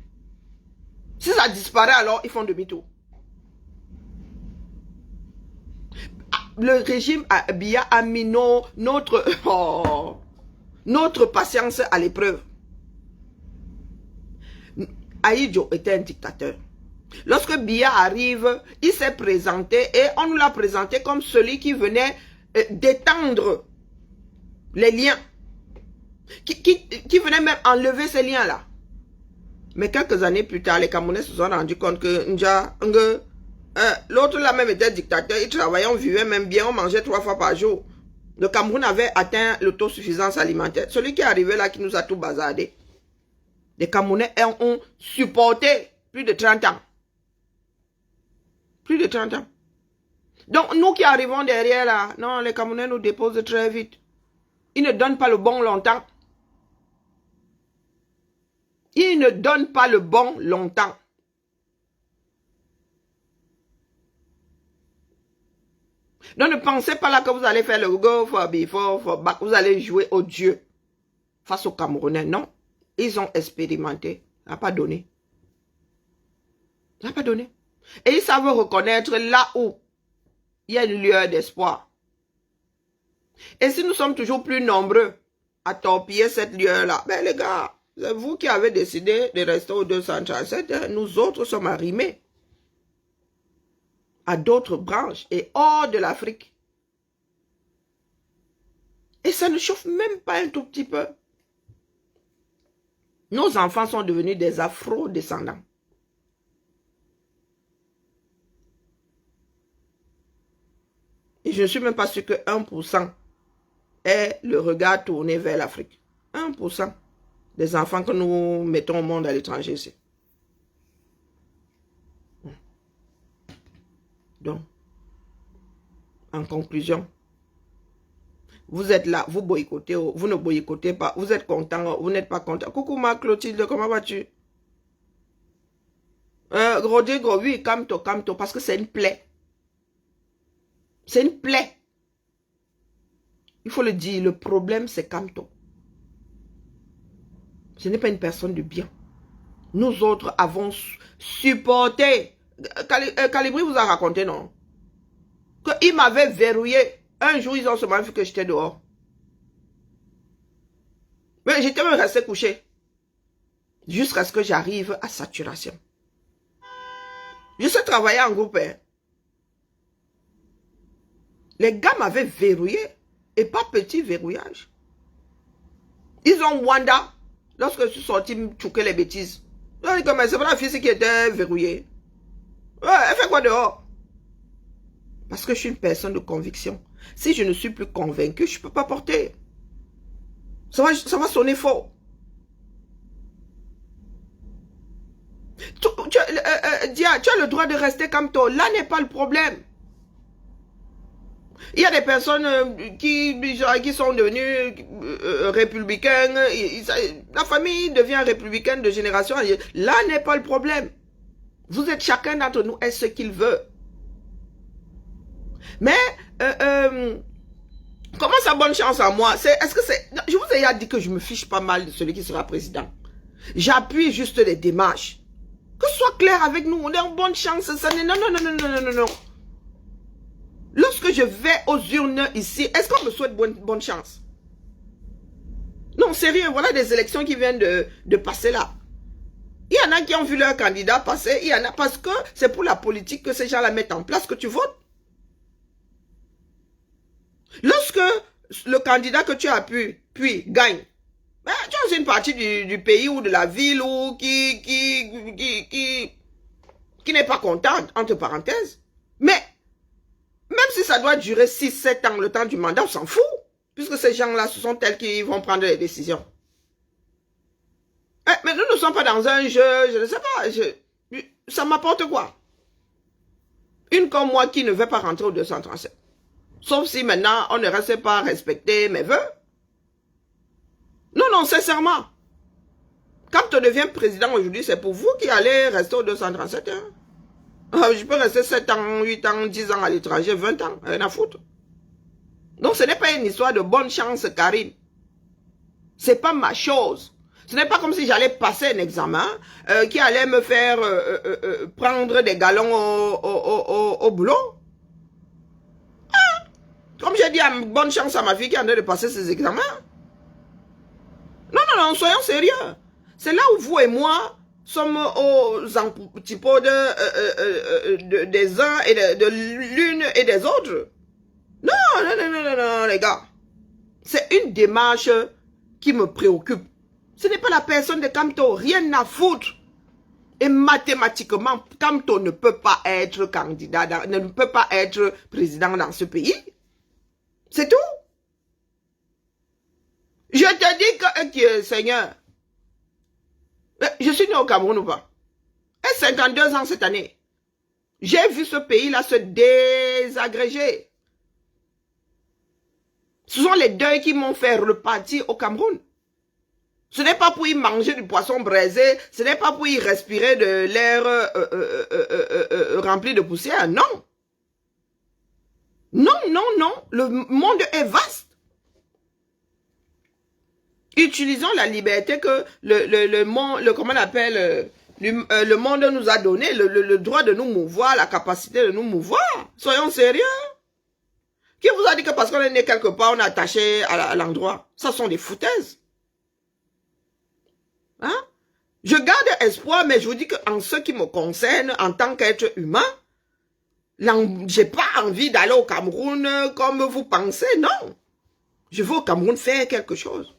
Si ça disparaît alors, ils font demi-tour. le régime Biya a mis notre patience à l'épreuve. Ahidjo était un dictateur. Lorsque Biya arrive, il s'est présenté et on nous l'a présenté comme celui qui venait d'étendre les liens. Qui venait même enlever ces liens-là. Mais quelques années plus tard, les Camerounais se sont rendus compte que l'autre là même était dictateur, il travaillait, on vivait même bien, on mangeait 3 fois par jour. Le Cameroun avait atteint l'autosuffisance alimentaire. Celui qui est arrivé là, qui nous a tout bazardé. Les Camerounais ont supporté plus de 30 ans. Plus de 30 ans. Donc nous qui arrivons derrière là, non, les Camerounais nous déposent très vite. Ils ne donnent pas le bon longtemps. Ils ne donnent pas le bon longtemps. Donc ne pensez pas là que vous allez faire le go for before, for back. Vous allez jouer au Dieu face aux Camerounais. Non. Ils ont expérimenté. Ça n'a pas donné. Ça n'a pas donné. Et ils savent reconnaître là où il y a une lueur d'espoir. Et si nous sommes toujours plus nombreux à torpiller cette lueur-là, ben les gars, c'est vous qui avez décidé de rester au 237, nous autres sommes arrimés à d'autres branches et hors de l'Afrique. Et ça ne chauffe même pas un tout petit peu. Nos enfants sont devenus des afro-descendants. Et je ne suis même pas sûr que 1% est le regard tourné vers l'Afrique. 1% des enfants que nous mettons au monde à l'étranger ici. Donc, en conclusion, vous êtes là, vous boycottez, vous ne boycottez pas, vous êtes content, vous n'êtes pas content. Coucou ma Clotilde, comment vas-tu? Rodrigo, oui, calme-toi, parce que c'est une plaie. C'est une plaie. Il faut le dire, le problème c'est Kamto. Ce n'est pas une personne de bien. Nous autres avons supporté. Calibri vous a raconté, non? Qu'il m'avait verrouillé. Un jour, ils ont seulement vu que j'étais dehors. Mais j'étais même resté couché. Jusqu'à ce que j'arrive à saturation. Je sais travailler en groupe. Hein. Les gars m'avaient verrouillé. Et pas petit verrouillage. Ils ont Wanda. Lorsque je suis sorti me choquer les bêtises. C'est pas la fille qui était verrouillée. Ouais, elle fait quoi dehors? Parce que je suis une personne de conviction. Si je ne suis plus convaincu, je ne peux pas porter. Ça va sonner faux. Dia, tu as le droit de rester comme toi. Là n'est pas le problème. Il y a des personnes qui sont devenues républicaines. La famille devient républicaine de génération. Là n'est pas le problème. Vous êtes chacun d'entre nous est ce qu'il veut. Mais, comment ça bonne chance à moi? Est-ce que c'est... Je vous ai dit que je me fiche pas mal de celui qui sera président. J'appuie juste les démarches. Que ce soit clair avec nous. On est en bonne chance. Non. Lorsque je vais aux urnes ici, est-ce qu'on me souhaite bonne chance? Non, sérieux, voilà des élections qui viennent de passer là. Il y en a qui ont vu leur candidat passer, il y en a parce que c'est pour la politique que ces gens la mettent en place que tu votes. Lorsque le candidat que tu as puis gagne, ben, tu as une partie du pays ou de la ville ou qui n'est pas contente, entre parenthèses. Mais même si ça doit durer 6-7 ans, le temps du mandat, on s'en fout. Puisque ces gens-là, ce sont elles qui vont prendre les décisions. Mais nous ne sommes pas dans un jeu, je ne sais pas. Ça m'apporte quoi? Une comme moi qui ne veut pas rentrer au 237. Sauf si maintenant, on ne reste pas à respecter mes vœux. Non, sincèrement. Quand on devient président aujourd'hui, c'est pour vous qui allez rester au 237. Hein? Je peux rester 7 ans, 8 ans, 10 ans à l'étranger, 20 ans, rien à foutre. Donc ce n'est pas une histoire de bonne chance, Karine. C'est pas ma chose. Ce n'est pas comme si j'allais passer un examen qui allait me faire prendre des galons au boulot. Ah, Comme j'ai dit, bonne chance à ma fille qui est en train de passer ses examens. Non, non, non, soyons sérieux. C'est là où vous et moi sommes aux antipodes des uns et de l'une et des autres. Non, non, non, non, non, non, les gars. C'est une démarche qui me préoccupe. Ce n'est pas la personne de Kamto, rien à foutre. Et mathématiquement, Kamto ne peut pas être candidat, ne peut pas être président dans ce pays. C'est tout. Je te dis que, Seigneur, je suis né au Cameroun ou pas? Et 52 ans cette année. J'ai vu ce pays-là se désagréger. Ce sont les deuils qui m'ont fait repartir au Cameroun. Ce n'est pas pour y manger du poisson braisé, ce n'est pas pour y respirer de l'air rempli de poussière, non. Non, non, non, le monde est vaste. Utilisons la liberté que le monde nous a donné, le droit de nous mouvoir, la capacité de nous mouvoir. Soyons sérieux. Qui vous a dit que parce qu'on est né quelque part, on est attaché à l'endroit? Ça sont des foutaises. Hein? Je garde espoir, mais je vous dis qu'en ce qui me concerne, en tant qu'être humain, j'ai pas envie d'aller au Cameroun comme vous pensez, non. Je veux au Cameroun faire quelque chose.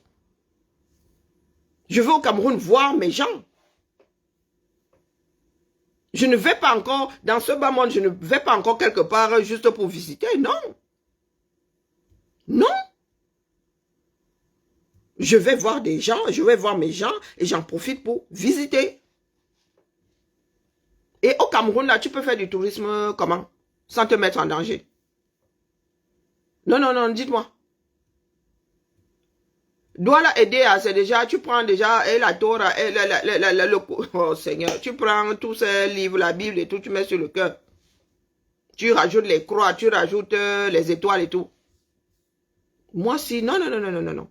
Je veux au Cameroun voir mes gens. Je ne vais pas encore, dans ce bas monde, je ne vais pas encore quelque part juste pour visiter, non. Non. Je vais voir des gens, je vais voir mes gens et j'en profite pour visiter. Et au Cameroun, là, tu peux faire du tourisme comment? Sans te mettre en danger. Non, non, non, dites-moi. Doit aider, c'est déjà, tu prends déjà la Torah, oh Seigneur, tu prends tous ces livres, la Bible et tout, tu mets sur le cœur. Tu rajoutes les croix, tu rajoutes les étoiles et tout. Moi, si, non, non, non, non, non, non, non.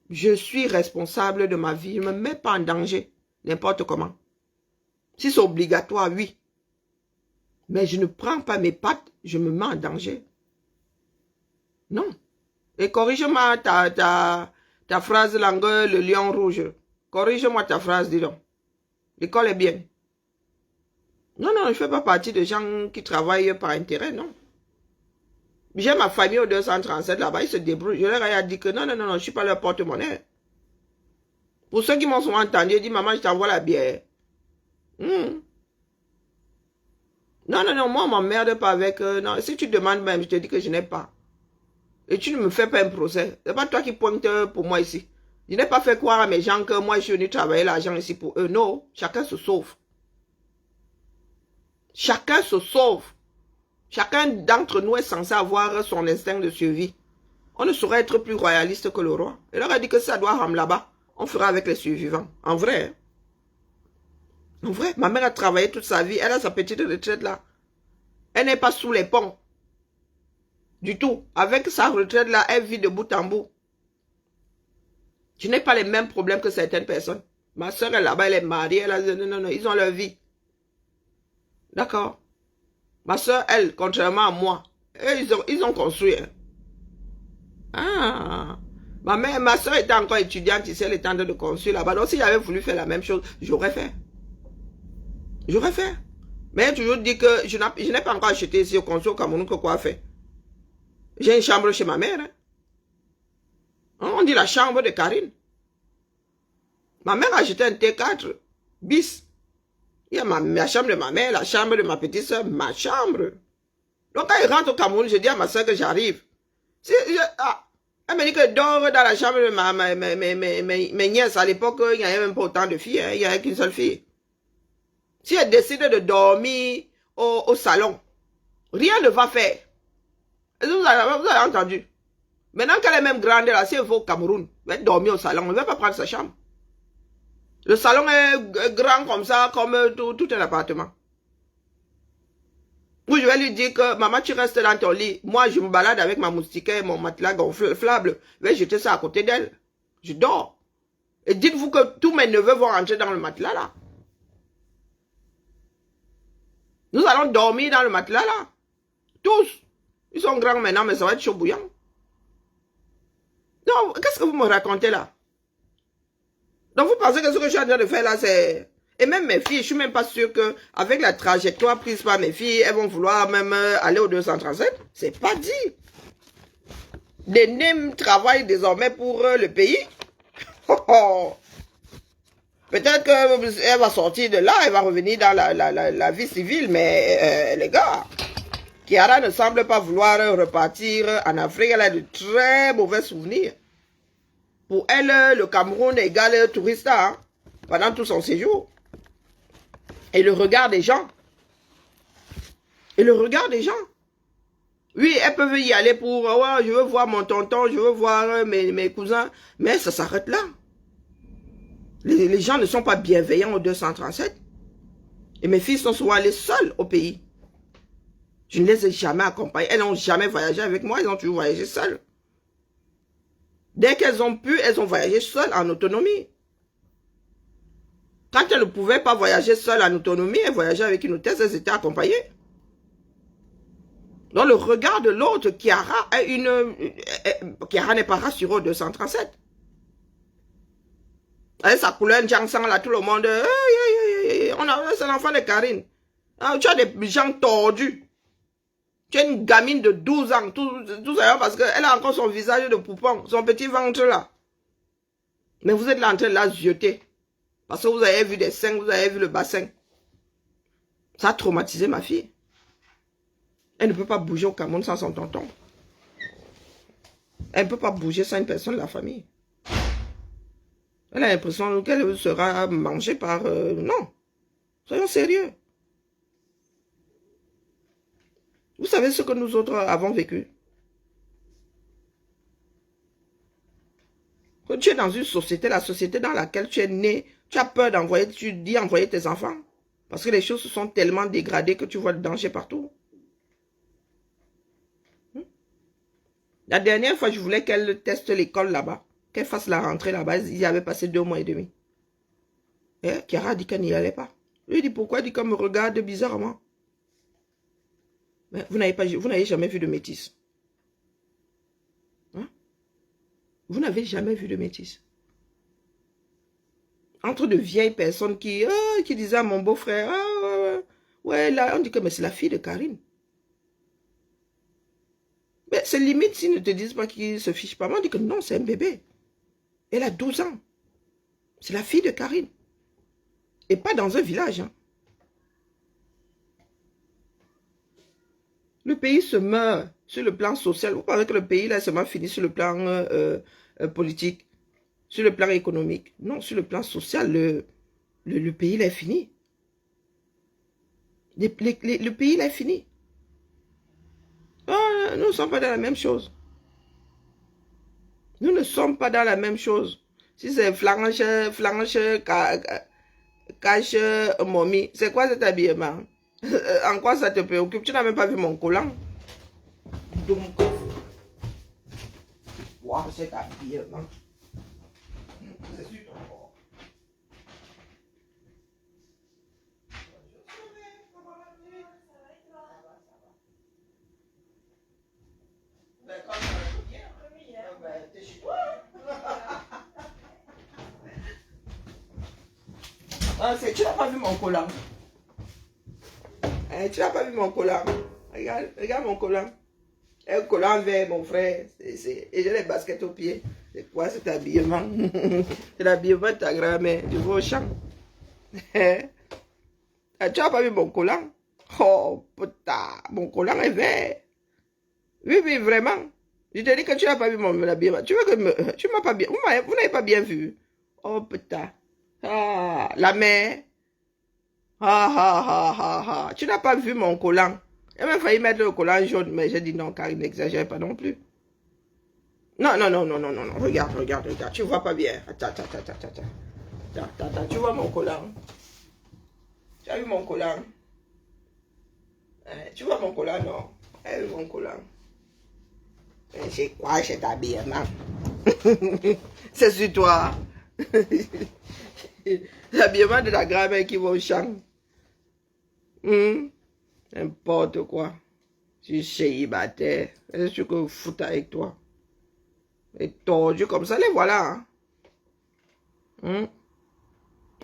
Je suis responsable de ma vie, je ne me mets pas en danger, n'importe comment. Si c'est obligatoire, oui. Mais je ne prends pas mes pattes, je me mets en danger. Non. Et corrige-moi ta phrase langue, le lion rouge. Corrige-moi ta phrase, dis donc. L'école est bien. Non, non, je ne fais pas partie de gens qui travaillent par intérêt, non. J'ai ma famille au 237 là-bas, ils se débrouillent. Je leur ai dit que non, non, non, non, je ne suis pas leur porte-monnaie. Pour ceux qui m'ont souvent entendu, ils disent, maman, je t'envoie la bière. Non, non, non, moi, on ne m'emmerde pas avec... non, si tu demandes même, je te dis que je n'ai pas. Et tu ne me fais pas un procès. Ce n'est pas toi qui pointe pour moi ici. Je n'ai pas fait croire à mes gens que moi, je suis venu travailler l'argent ici pour eux. Non, chacun se sauve. Chacun se sauve. Chacun d'entre nous est censé avoir son instinct de survie. On ne saurait être plus royaliste que le roi. Il leur a dit que ça doit ramener là-bas. On fera avec les survivants. En vrai. En vrai, ma mère a travaillé toute sa vie. Elle a sa petite retraite là. Elle n'est pas sous les ponts. Du tout. Avec sa retraite là, elle vit de bout en bout. Je n'ai pas les mêmes problèmes que certaines personnes. Ma soeur est là-bas, elle est mariée. Elle a... Non, non, ils ont leur vie. D'accord. Ma soeur, elle, contrairement à moi, ils ont construit. Hein. Ah. Ma soeur était encore étudiante ici, elle était en train de construire là-bas. Donc, si j'avais voulu faire la même chose, j'aurais fait. J'aurais fait. Mais elle a toujours dit que je n'ai pas encore acheté ici au construit au Cameroun que quoi faire. J'ai une chambre chez ma mère. Hein. On dit la chambre de Karine. Ma mère a acheté un T4 bis. Il y a la chambre de ma mère, la chambre de ma petite soeur, ma chambre. Donc quand elle rentre au Cameroun, je dis à ma soeur que j'arrive. Elle me dit que dort dans la chambre de mes nièces. À l'époque, il n'y avait même pas autant de filles. Hein, il n'y avait qu'une seule fille. Si elle décide de dormir au salon, rien ne va faire. Vous avez entendu. Maintenant qu'elle est même grande, là, si elle va au Cameroun, elle va dormir au salon, elle ne va pas prendre sa chambre. Le salon est grand comme ça, comme tout un appartement. Ou je vais lui dire que, maman, tu restes dans ton lit. Moi, je me balade avec ma moustiquaire, mon matelas gonflable. Je vais jeter ça à côté d'elle. Je dors. Et dites-vous que tous mes neveux vont rentrer dans le matelas, là. Nous allons dormir dans le matelas, là. Tous. Ils sont grands maintenant, mais ça va être chaud bouillant. Non, qu'est-ce que vous me racontez là? Donc vous pensez que ce que je suis en train de faire là, c'est... Et même mes filles, je suis même pas sûre que avec la trajectoire prise par mes filles, elles vont vouloir même aller au 237. C'est pas dit. Les NEM travaillent désormais pour le pays. Peut-être qu'elle va sortir de là, elle va revenir dans la vie civile, mais les gars, Kiara ne semble pas vouloir repartir en Afrique. Elle a de très mauvais souvenirs. Pour elle, le Cameroun égale tourista hein, pendant tout son séjour. Et le regard des gens. Et le regard des gens. Oui, elles peuvent y aller pour, ouais, je veux voir mon tonton, je veux voir mes cousins. Mais ça s'arrête là. Les gens ne sont pas bienveillants au 237. Et mes filles sont souvent allées seules au pays. Je ne les ai jamais accompagnées. Elles n'ont jamais voyagé avec moi. Elles ont toujours voyagé seules. Dès qu'elles ont pu, elles ont voyagé seules en autonomie. Quand elles ne pouvaient pas voyager seules en autonomie, elles voyageaient avec une hôtesse, elles étaient accompagnées. Donc le regard de l'autre, Kiara n'est pas rassurée au 237. Avec sa couleur Jiangsang là, tout le monde, c'est l'enfant de Karine. Ah, tu as des gens tordus. Tu as une gamine de 12 ans, tout ça parce qu'elle a encore son visage de poupon, son petit ventre là. Mais vous êtes là en train de la zioter. Parce que vous avez vu des seins, vous avez vu le bassin. Ça a traumatisé ma fille. Elle ne peut pas bouger au Cameroun sans son tonton. Elle ne peut pas bouger sans une personne de la famille. Elle a l'impression qu'elle sera mangée par... non. Soyons sérieux. Vous savez ce que nous autres avons vécu? Quand tu es dans une société, la société dans laquelle tu es né, tu as peur d'envoyer, tu dis envoyer tes enfants. Parce que les choses se sont tellement dégradées que tu vois le danger partout. La dernière fois, je voulais qu'elle teste l'école là-bas. Qu'elle fasse la rentrée là-bas. Ils y avaient passé 2 mois et demi. Et Kiara a dit qu'elle n'y allait pas. Lui dit pourquoi? Il dit qu'elle me regarde bizarrement. Mais vous n'avez jamais vu de métis. Hein? Vous n'avez jamais vu de métis. Entre de vieilles personnes qui disaient à mon beau-frère, ouais, là, on dit que c'est la fille de Karine. Mais c'est limite s'ils ne te disent pas qu'ils se fichent pas. Moi, on dit que non, c'est un bébé. Elle a 12 ans. C'est la fille de Karine. Et pas dans un village. Hein. Le pays se meurt sur le plan social. Vous pensez que le pays là seulement fini sur le plan politique, sur le plan économique. Non, sur le plan social, le pays là est fini. Le pays là est fini. Oh, nous ne sommes pas dans la même chose. Nous ne sommes pas dans la même chose. Si c'est flanche, cache, momie, c'est quoi cet habillement? En quoi ça te préoccupe? Tu n'as même pas vu mon collant? Donc, wow, cet habillement. C'est sur ton corps. Tu n'as pas vu mon collant. Tu n'as pas vu mon collant. Regarde mon collant. Un collant vert, mon frère. Et j'ai les baskets aux pieds. C'est quoi cet habillement? C'est l'habillement de ta grand-mère. Tu vas au champ. Tu n'as pas vu mon collant? Oh, putain. Mon collant est vert. Oui, oui, vraiment. Je te dis que tu n'as pas vu mon habillement. Tu veux que tu m'as pas bien. Vous n'avez pas bien vu. Oh, putain. Ah, la mère. Tu n'as pas vu mon collant. Il m'a failli mettre le collant jaune, mais j'ai dit non, car il n'exagère pas non plus. Non. Regarde. Tu vois pas bien. Attends. Tu vois mon collant? Tu as vu mon collant? Tu vois mon collant, non? Tu as vu mon collant? C'est quoi cet habillement? C'est sur toi. L'habillement de la grand-mère qui va au champ. N'importe quoi. Tu es célibataire. Est-ce que tu foutes avec toi? Et tordu comme ça, les voilà. Hein?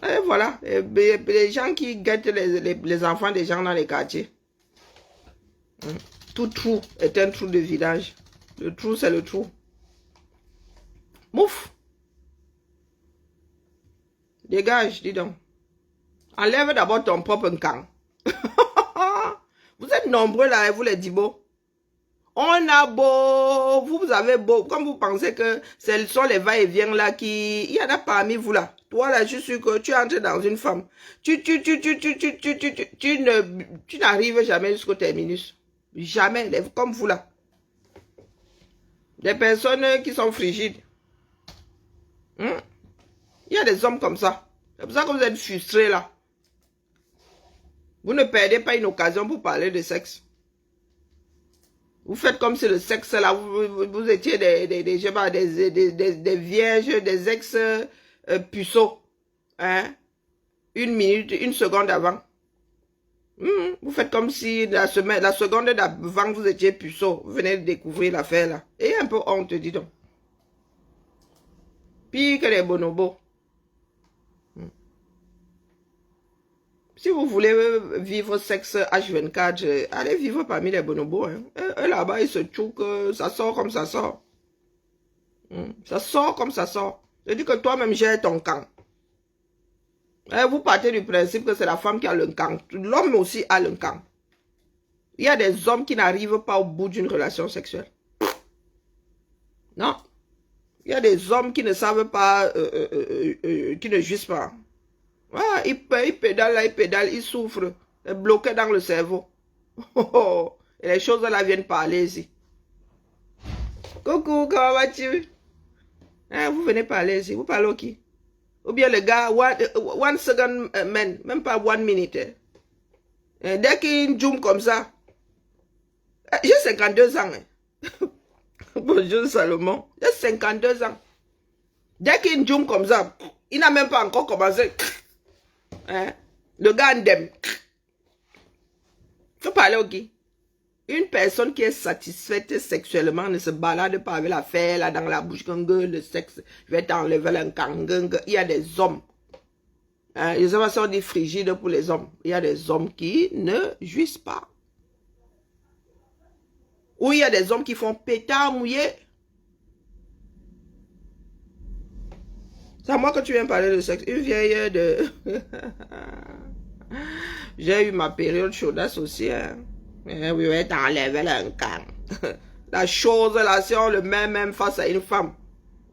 Et voilà. Et les gens qui guettent les enfants des gens dans les quartiers. Tout trou est un trou de village. Le trou, c'est le trou. Mouf. Dégage, dis donc. Enlève d'abord ton propre camp. Vous êtes nombreux là, vous les dibos. On a beau, vous avez beau, comme vous pensez que ce sont les va-et-vient là qui... Il y en a parmi vous là. Toi là, je suis sûr que tu entres dans une femme. Tu n'arrives jamais jusqu'au terminus. Jamais, comme vous là. Des personnes qui sont frigides. Il y a des hommes comme ça. C'est pour ça que vous êtes frustrés là. Vous ne perdez pas une occasion pour parler de sexe. Vous faites comme si le sexe là, vous étiez des vierges, des ex-puceaux. Hein? Une minute, une seconde avant. Vous faites comme si la seconde d'avant vous étiez puceau. Vous venez de découvrir l'affaire là. Et un peu honte, dis donc. Pire que les bonobos. Si vous voulez vivre sexe H24, allez vivre parmi les bonobos. Hein. Et là-bas, ils se tchouquent, ça sort comme ça sort. Ça sort comme ça sort. Je dis que toi-même, gère ton camp. Vous partez du principe que c'est la femme qui a le camp. L'homme aussi a le camp. Il y a des hommes qui n'arrivent pas au bout d'une relation sexuelle. Non. Il y a des hommes qui ne savent pas, qui ne jouissent pas. Ah, il pédale là, il pédale, il souffre. Il est bloqué dans le cerveau. Et les choses là viennent parler ici. Coucou, comment vas-tu? Hein, vous venez parler ici. Vous parlez au qui? Ou bien le gars, one second man, même pas 1 minute. Dès qu'il zoom comme ça, j'ai 52 ans. Bonjour Salomon, j'ai 52 ans. Dès qu'il zoom comme ça, il n'a même pas encore commencé. Hein? Le gars indemne. Faut parler au qui? Une personne qui est satisfaite sexuellement ne se balade pas avec la fête là dans la bouche, le sexe, je vais t'enlever un kangeng. Il y a des hommes. Hein? Les hommes sont des frigides pour les hommes. Il y a des hommes qui ne jouissent pas. Ou il y a des hommes qui font pétard mouillé. C'est à moi que tu viens parler de sexe. Une vieille de... J'ai eu ma période chaudasse aussi. Hein. Oui, oui, t'enlèves un camp. La chose là, si on le met même face à une femme,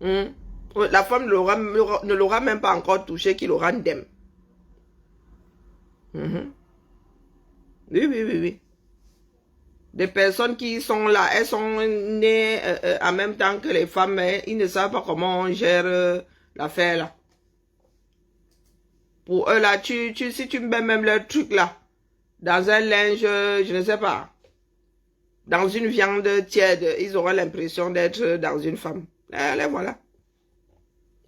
la femme ne l'aura même pas encore touché, qu'il aura ndem. Oui, oui, oui, oui. Des personnes qui sont là, elles sont nées en même temps que les femmes, mais ils ne savent pas comment on gère l'affaire là. Pour eux là, si tu mets même leur truc là, dans un linge, je ne sais pas, dans une viande tiède, ils auront l'impression d'être dans une femme. Allez, voilà.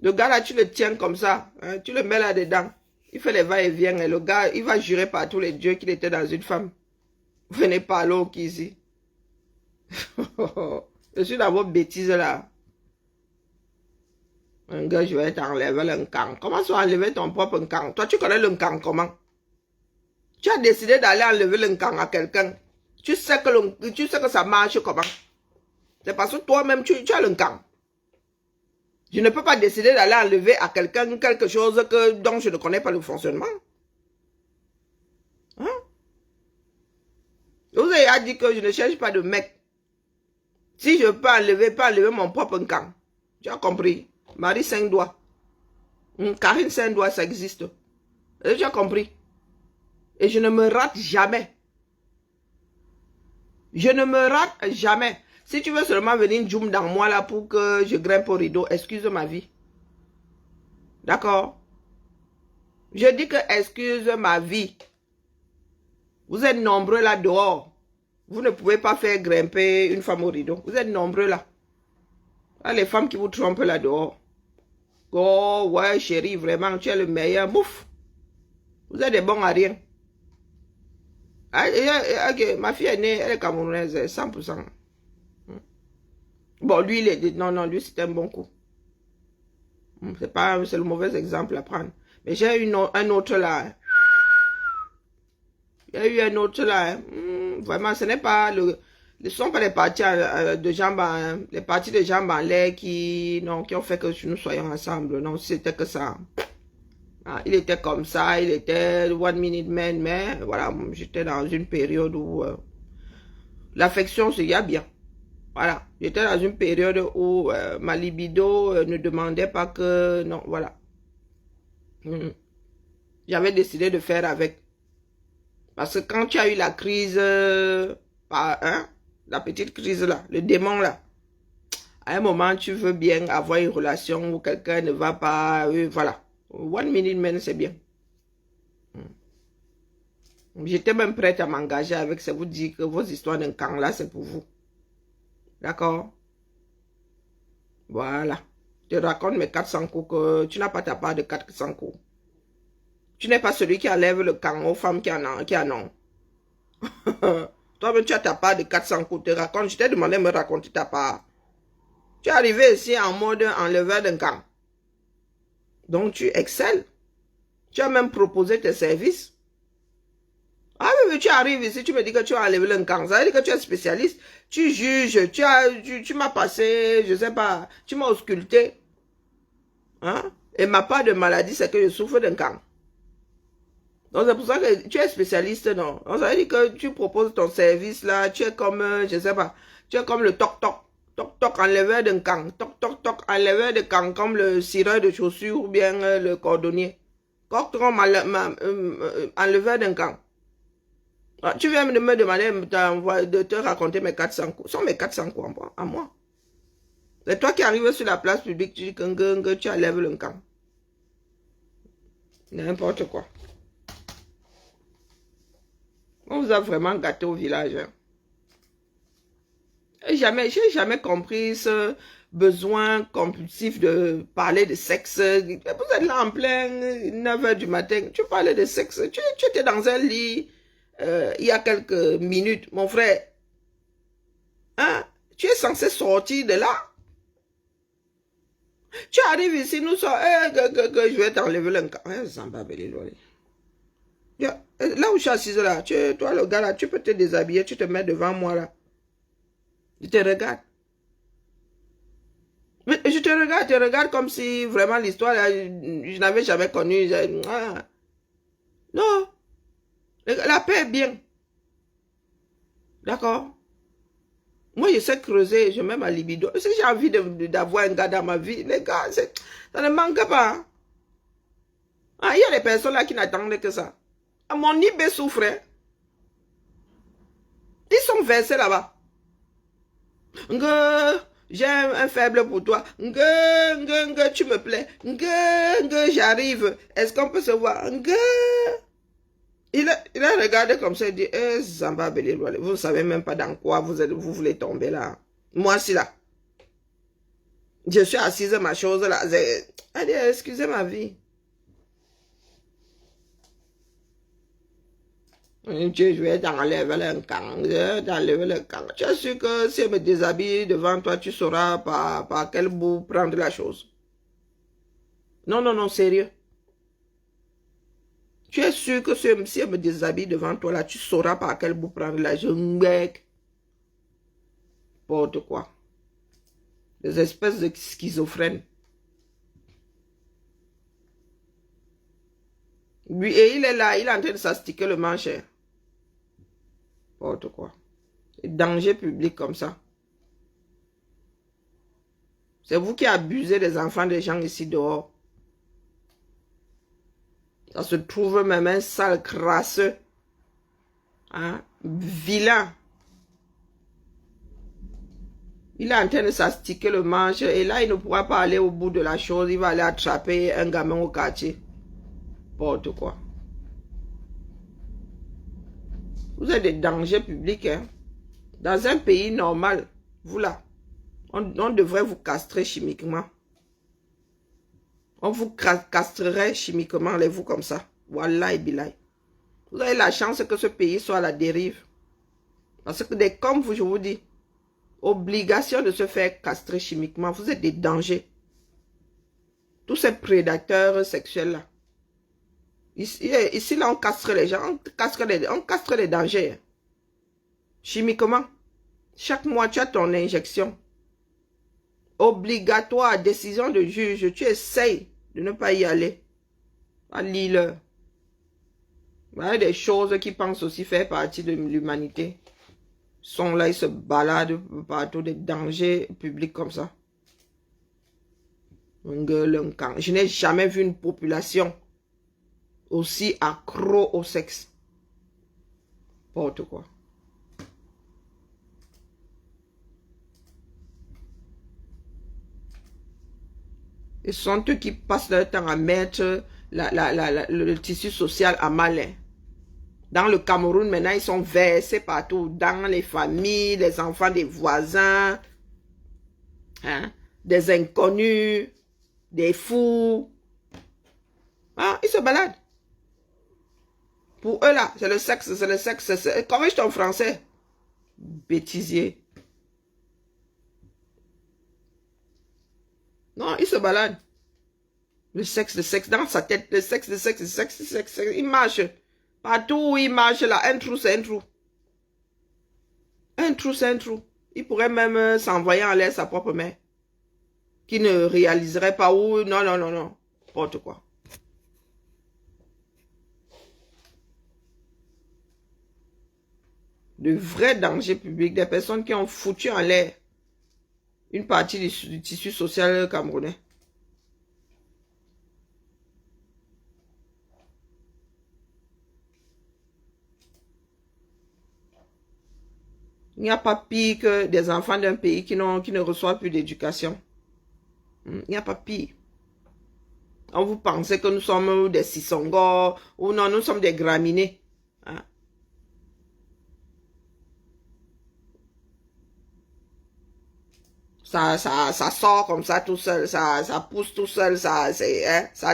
Le gars là, tu le tiens comme ça, hein, tu le mets là-dedans, il fait les va-et-vient, et le gars, il va jurer par tous les dieux qu'il était dans une femme. Venez parler au ici. Je suis dans vos bêtises là. Un gars, je vais t'enlever le camp. Comment tu vas enlever ton propre camp? Toi, tu connais le camp comment? Tu as décidé d'aller enlever le camp à quelqu'un. Tu sais que ça marche comment? C'est parce que toi-même, tu as le camp. Je ne peux pas décider d'aller enlever à quelqu'un quelque chose dont je ne connais pas le fonctionnement. Hein? Vous avez dit que je ne cherche pas de mec. Si je peux enlever mon propre camp. Tu as compris? Marie 5 doigts. Karine 5 doigts, ça existe. Tu as compris? Et je ne me rate jamais. Je ne me rate jamais. Si tu veux seulement venir zoom dans moi là pour que je grimpe au rideau, excuse ma vie. D'accord? Je dis que excuse ma vie. Vous êtes nombreux là dehors. Vous ne pouvez pas faire grimper une femme au rideau. Vous êtes nombreux là. Ah, les femmes qui vous trompent là dehors. Oh, ouais, chérie, vraiment, tu es le meilleur. Bouf. Vous êtes des bons à rien. Ah, ok, ma fille est née, elle est camerounaise, 100%. Bon, lui, non, lui, c'était un bon coup. C'est le mauvais exemple à prendre. Mais j'ai eu un autre là. Il y a eu un autre là. Vraiment, ce n'est pas ce ne sont pas les parties de jambes les parties de jambes en l'air qui ont fait que nous soyons ensemble. Non, c'était que ça. Ah, il était comme ça, il était one minute man, mais voilà, j'étais dans une période où l'affection se y a bien. Voilà, j'étais dans une période où ma libido ne demandait pas que... Non, voilà. J'avais décidé de faire avec. Parce que quand tu as eu la crise, la petite crise là, le démon là, à un moment, tu veux bien avoir une relation où quelqu'un ne va pas... voilà. One minute man, c'est bien. J'étais même prête à m'engager avec ça. Vous dire que vos histoires d'un camp là, c'est pour vous. D'accord? Voilà. Je te raconte mes 400 coups que tu n'as pas ta part de 400 coups. Tu n'es pas celui qui enlève le camp aux femmes qui en ont. Toi-même, tu as ta part de 400 coups. Je t'ai demandé de me raconter ta part. Tu es arrivé ici en mode enleveur d'un camp. Donc, tu excelles. Tu as même proposé tes services. Ah oui, mais tu arrives ici, tu me dis que tu as enlevé un camp. Ça veut dire que tu es spécialiste. Tu juges, tu m'as passé, je sais pas, tu m'as ausculté. Hein? Et ma part de maladie, c'est que je souffre d'un camp. Donc c'est pour ça que tu es spécialiste, non? Donc ça veut dire que tu proposes ton service là, tu es comme, je sais pas, tu es comme le toc-toc. Toc-toc, enleveur d'un camp. Toc-toc-toc, enleveur de camp, comme le cireur de chaussures ou bien le cordonnier. Toc-toc, enleveur d'un camp. Ah, tu viens de me demander de te raconter mes 400 coups. Ce sont mes 400 coups à moi. C'est toi qui arrives sur la place publique, tu dis que tu enlèves le camp. N'importe quoi. On vous a vraiment gâté au village. Hein. J'ai jamais compris ce besoin compulsif de parler de sexe. Vous êtes là en plein 9 h du matin. Tu parlais de sexe. Tu étais dans un lit il y a quelques minutes, mon frère. Hein? Tu es censé sortir de là. Tu arrives ici, nous sommes... que je vais t'enlever le cas. Là où je suis assise là, toi le gars là, tu peux te déshabiller, tu te mets devant moi là. Je te regarde. Je te regarde comme si vraiment l'histoire, je n'avais jamais connu. Non. La paix est bien. D'accord? Moi, je sais creuser, je mets ma libido. Si j'ai envie d'avoir un gars dans ma vie, les gars, ça ne manque pas. Hein? Ah, il y a des personnes là qui n'attendent que ça. Mon IB souffrait. Ils sont versés là-bas. J'ai un faible pour toi. Tu me plais. J'arrive. Est-ce qu'on peut se voir? Il a regardé comme ça et dit, Zamba Belilwale, vous ne savez même pas dans quoi vous voulez tomber là. Moi, si là. Je suis assise, ma chose là. Elle dit, excusez ma vie. Je vais t'enlever le camp. Tu es sûr que si elle me déshabille devant toi, tu sauras par quel bout prendre la chose. Non, sérieux. Tu es sûr que si elle me déshabille devant toi, là, tu sauras par quel bout prendre la chose. N'importe quoi. Des espèces de schizophrènes. Lui, et il est là, il est en train de s'astiquer le manche. N'importe quoi. Danger public comme ça. C'est vous qui abusez des enfants des gens ici dehors. Ça se trouve même un sale crasseux. Hein? Vilain. Il est en train de s'astiquer le manche et là, il ne pourra pas aller au bout de la chose. Il va aller attraper un gamin au quartier. N'importe quoi. Vous êtes des dangers publics. Hein? Dans un pays normal, vous là, on devrait vous castrer chimiquement. On vous castrerait chimiquement, les vous comme ça. Wallah et billah. Vous avez la chance que ce pays soit à la dérive. Parce que comme je vous dis, obligation de se faire castrer chimiquement, vous êtes des dangers. Tous ces prédateurs sexuels-là. Ici, là, on castre les gens, on castre les dangers. Chimiquement. Chaque mois, tu as ton injection. Obligatoire, décision de juge. Tu essayes de ne pas y aller. À Lille. Il y a des choses qui pensent aussi faire partie de l'humanité. Ils sont là, ils se baladent partout, des dangers publics comme ça. Je n'ai jamais vu une population aussi accro au sexe. N'importe quoi. Et ce sont eux qui passent leur temps à mettre le tissu social à mal. Dans le Cameroun, maintenant, ils sont versés partout. Dans les familles, les enfants des voisins, hein, des inconnus, des fous. Hein, ils se baladent. Pour eux, là, c'est le sexe, c'est le sexe. Corrige ton français. Bêtisier. Non, ils se baladent. Le sexe, dans sa tête, le sexe, il marche. Partout où il marche, là, un trou, c'est un trou. Un trou, c'est un trou. Il pourrait même s'envoyer en l'air sa propre mère. Qui ne réaliserait pas où, non, n'importe quoi. De vrais dangers publics, des personnes qui ont foutu en l'air une partie du tissu social camerounais. Il n'y a pas pire que des enfants d'un pays qui ne reçoivent plus d'éducation. Il n'y a pas pire. On vous pensez que nous sommes des sissongos ou non, nous sommes des graminées. Hein? Ça sort comme ça tout seul, ça pousse tout seul, ça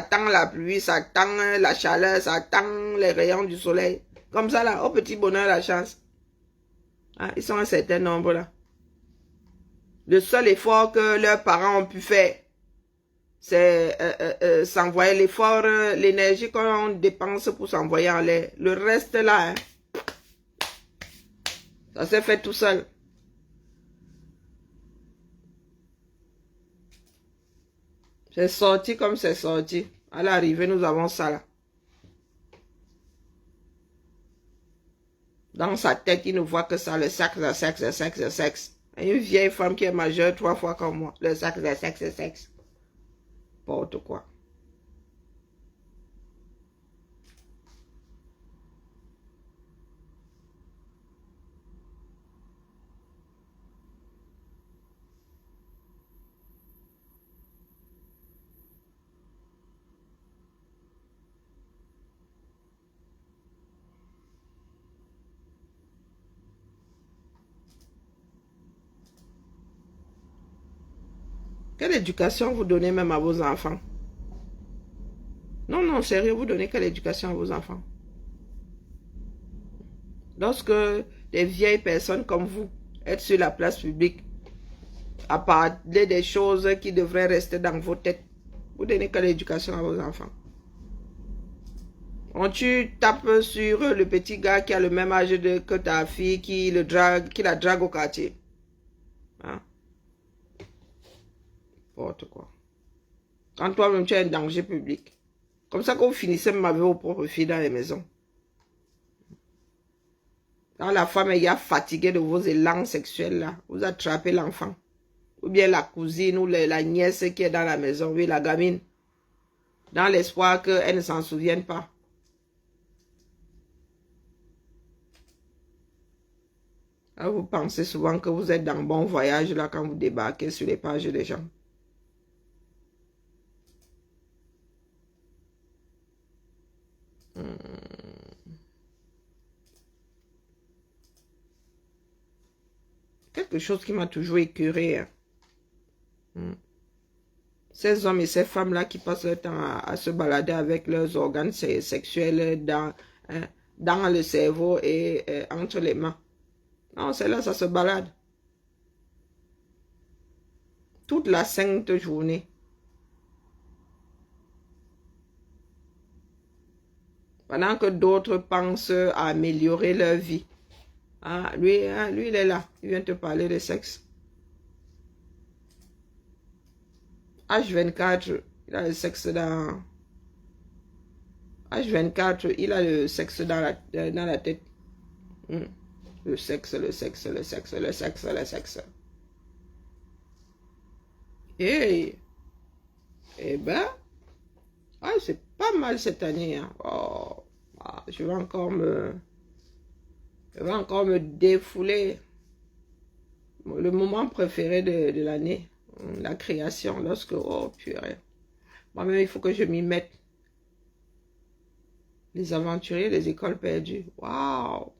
tend la pluie, ça tend la chaleur, ça tend les rayons du soleil. Comme ça là, au petit bonheur la chance. Hein? Ils sont un certain nombre là. Le seul effort que leurs parents ont pu faire, c'est s'envoyer l'effort, l'énergie qu'on dépense pour s'envoyer en l'air. Le reste là, hein, ça s'est fait tout seul. C'est sorti comme c'est sorti. À l'arrivée, nous avons ça là. Dans sa tête, il ne voit que ça, le sexe, le sexe, le sexe, le sexe. Et une vieille femme qui est majeure 3 fois comme moi. Le sexe, le sexe, le sexe. N'importe quoi. Quelle éducation vous donnez même à vos enfants? Non, sérieux, vous donnez quelle éducation à vos enfants? Lorsque des vieilles personnes comme vous êtes sur la place publique à parler des choses qui devraient rester dans vos têtes, vous donnez quelle éducation à vos enfants? Quand tu tapes sur le petit gars qui a le même âge que ta fille, qui la drague au quartier. Hein? N'importe quoi. Quand toi-même tu es un danger public. Comme ça que vous finissez même avec vos propres filles dans les maisons. Quand la femme est fatiguée de vos élans sexuels là, vous attrapez l'enfant. Ou bien la cousine ou la nièce qui est dans la maison, oui, la gamine. Dans l'espoir qu'elle ne s'en souvienne pas. Alors vous pensez souvent que vous êtes dans bon voyage là quand vous débarquez sur les pages des gens. Quelque chose qui m'a toujours écœuré. Hein. Ces hommes et ces femmes-là qui passent leur temps à se balader avec leurs organes sexuels dans le cerveau et entre les mains. Non, c'est là, ça se balade. Toute la sainte journée. Pendant que d'autres pensent à améliorer leur vie. Ah, lui, il est là. Il vient te parler de sexe. H24, il a le sexe dans... H24, il a le sexe dans la tête. Le sexe, le sexe, le sexe, le sexe, le sexe. Et, eh ben, c'est pas mal cette année. Hein. Oh, je vais encore me défouler. Le moment préféré de l'année, la création, lorsque, oh purée. Moi-même, il faut que je m'y mette. Les aventuriers, les écoles perdues. Waouh!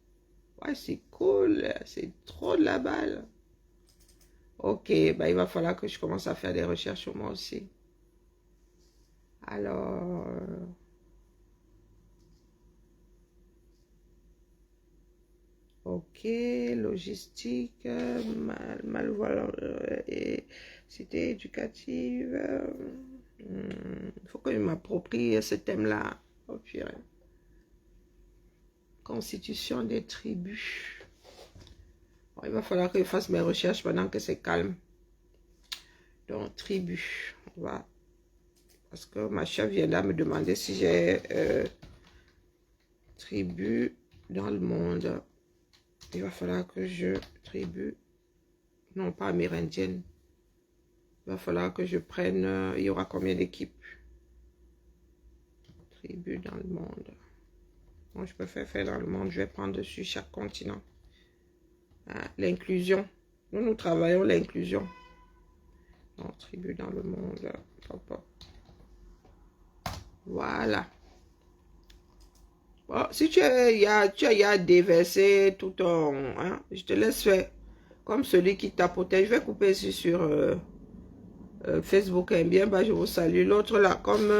Ouais, c'est cool. C'est trop de la balle. Ok, bah, il va falloir que je commence à faire des recherches sur moi aussi. Alors... Ok, logistique, et cité éducative. Il faut que je m'approprie ce thème-là. Oh, purée. Constitution des tribus. Bon, il va falloir que je fasse mes recherches pendant que c'est calme. Donc, tribus. On va... Parce que ma chef vient là me demander si j'ai tribu dans le monde. Il va falloir que je tribu. Non, pas amérindienne. Il va falloir que je prenne... il y aura combien d'équipes? Tribu dans le monde. Bon, je peux faire dans le monde. Je vais prendre dessus chaque continent. L'inclusion. Nous travaillons l'inclusion. Non, tribu dans le monde. Hop, hop. Voilà. Bon, si tu as déversé tout ton... Hein, je te laisse faire comme celui qui tapotait. Je vais couper ici sur Facebook. Bien, bah, je vous salue. L'autre là, comme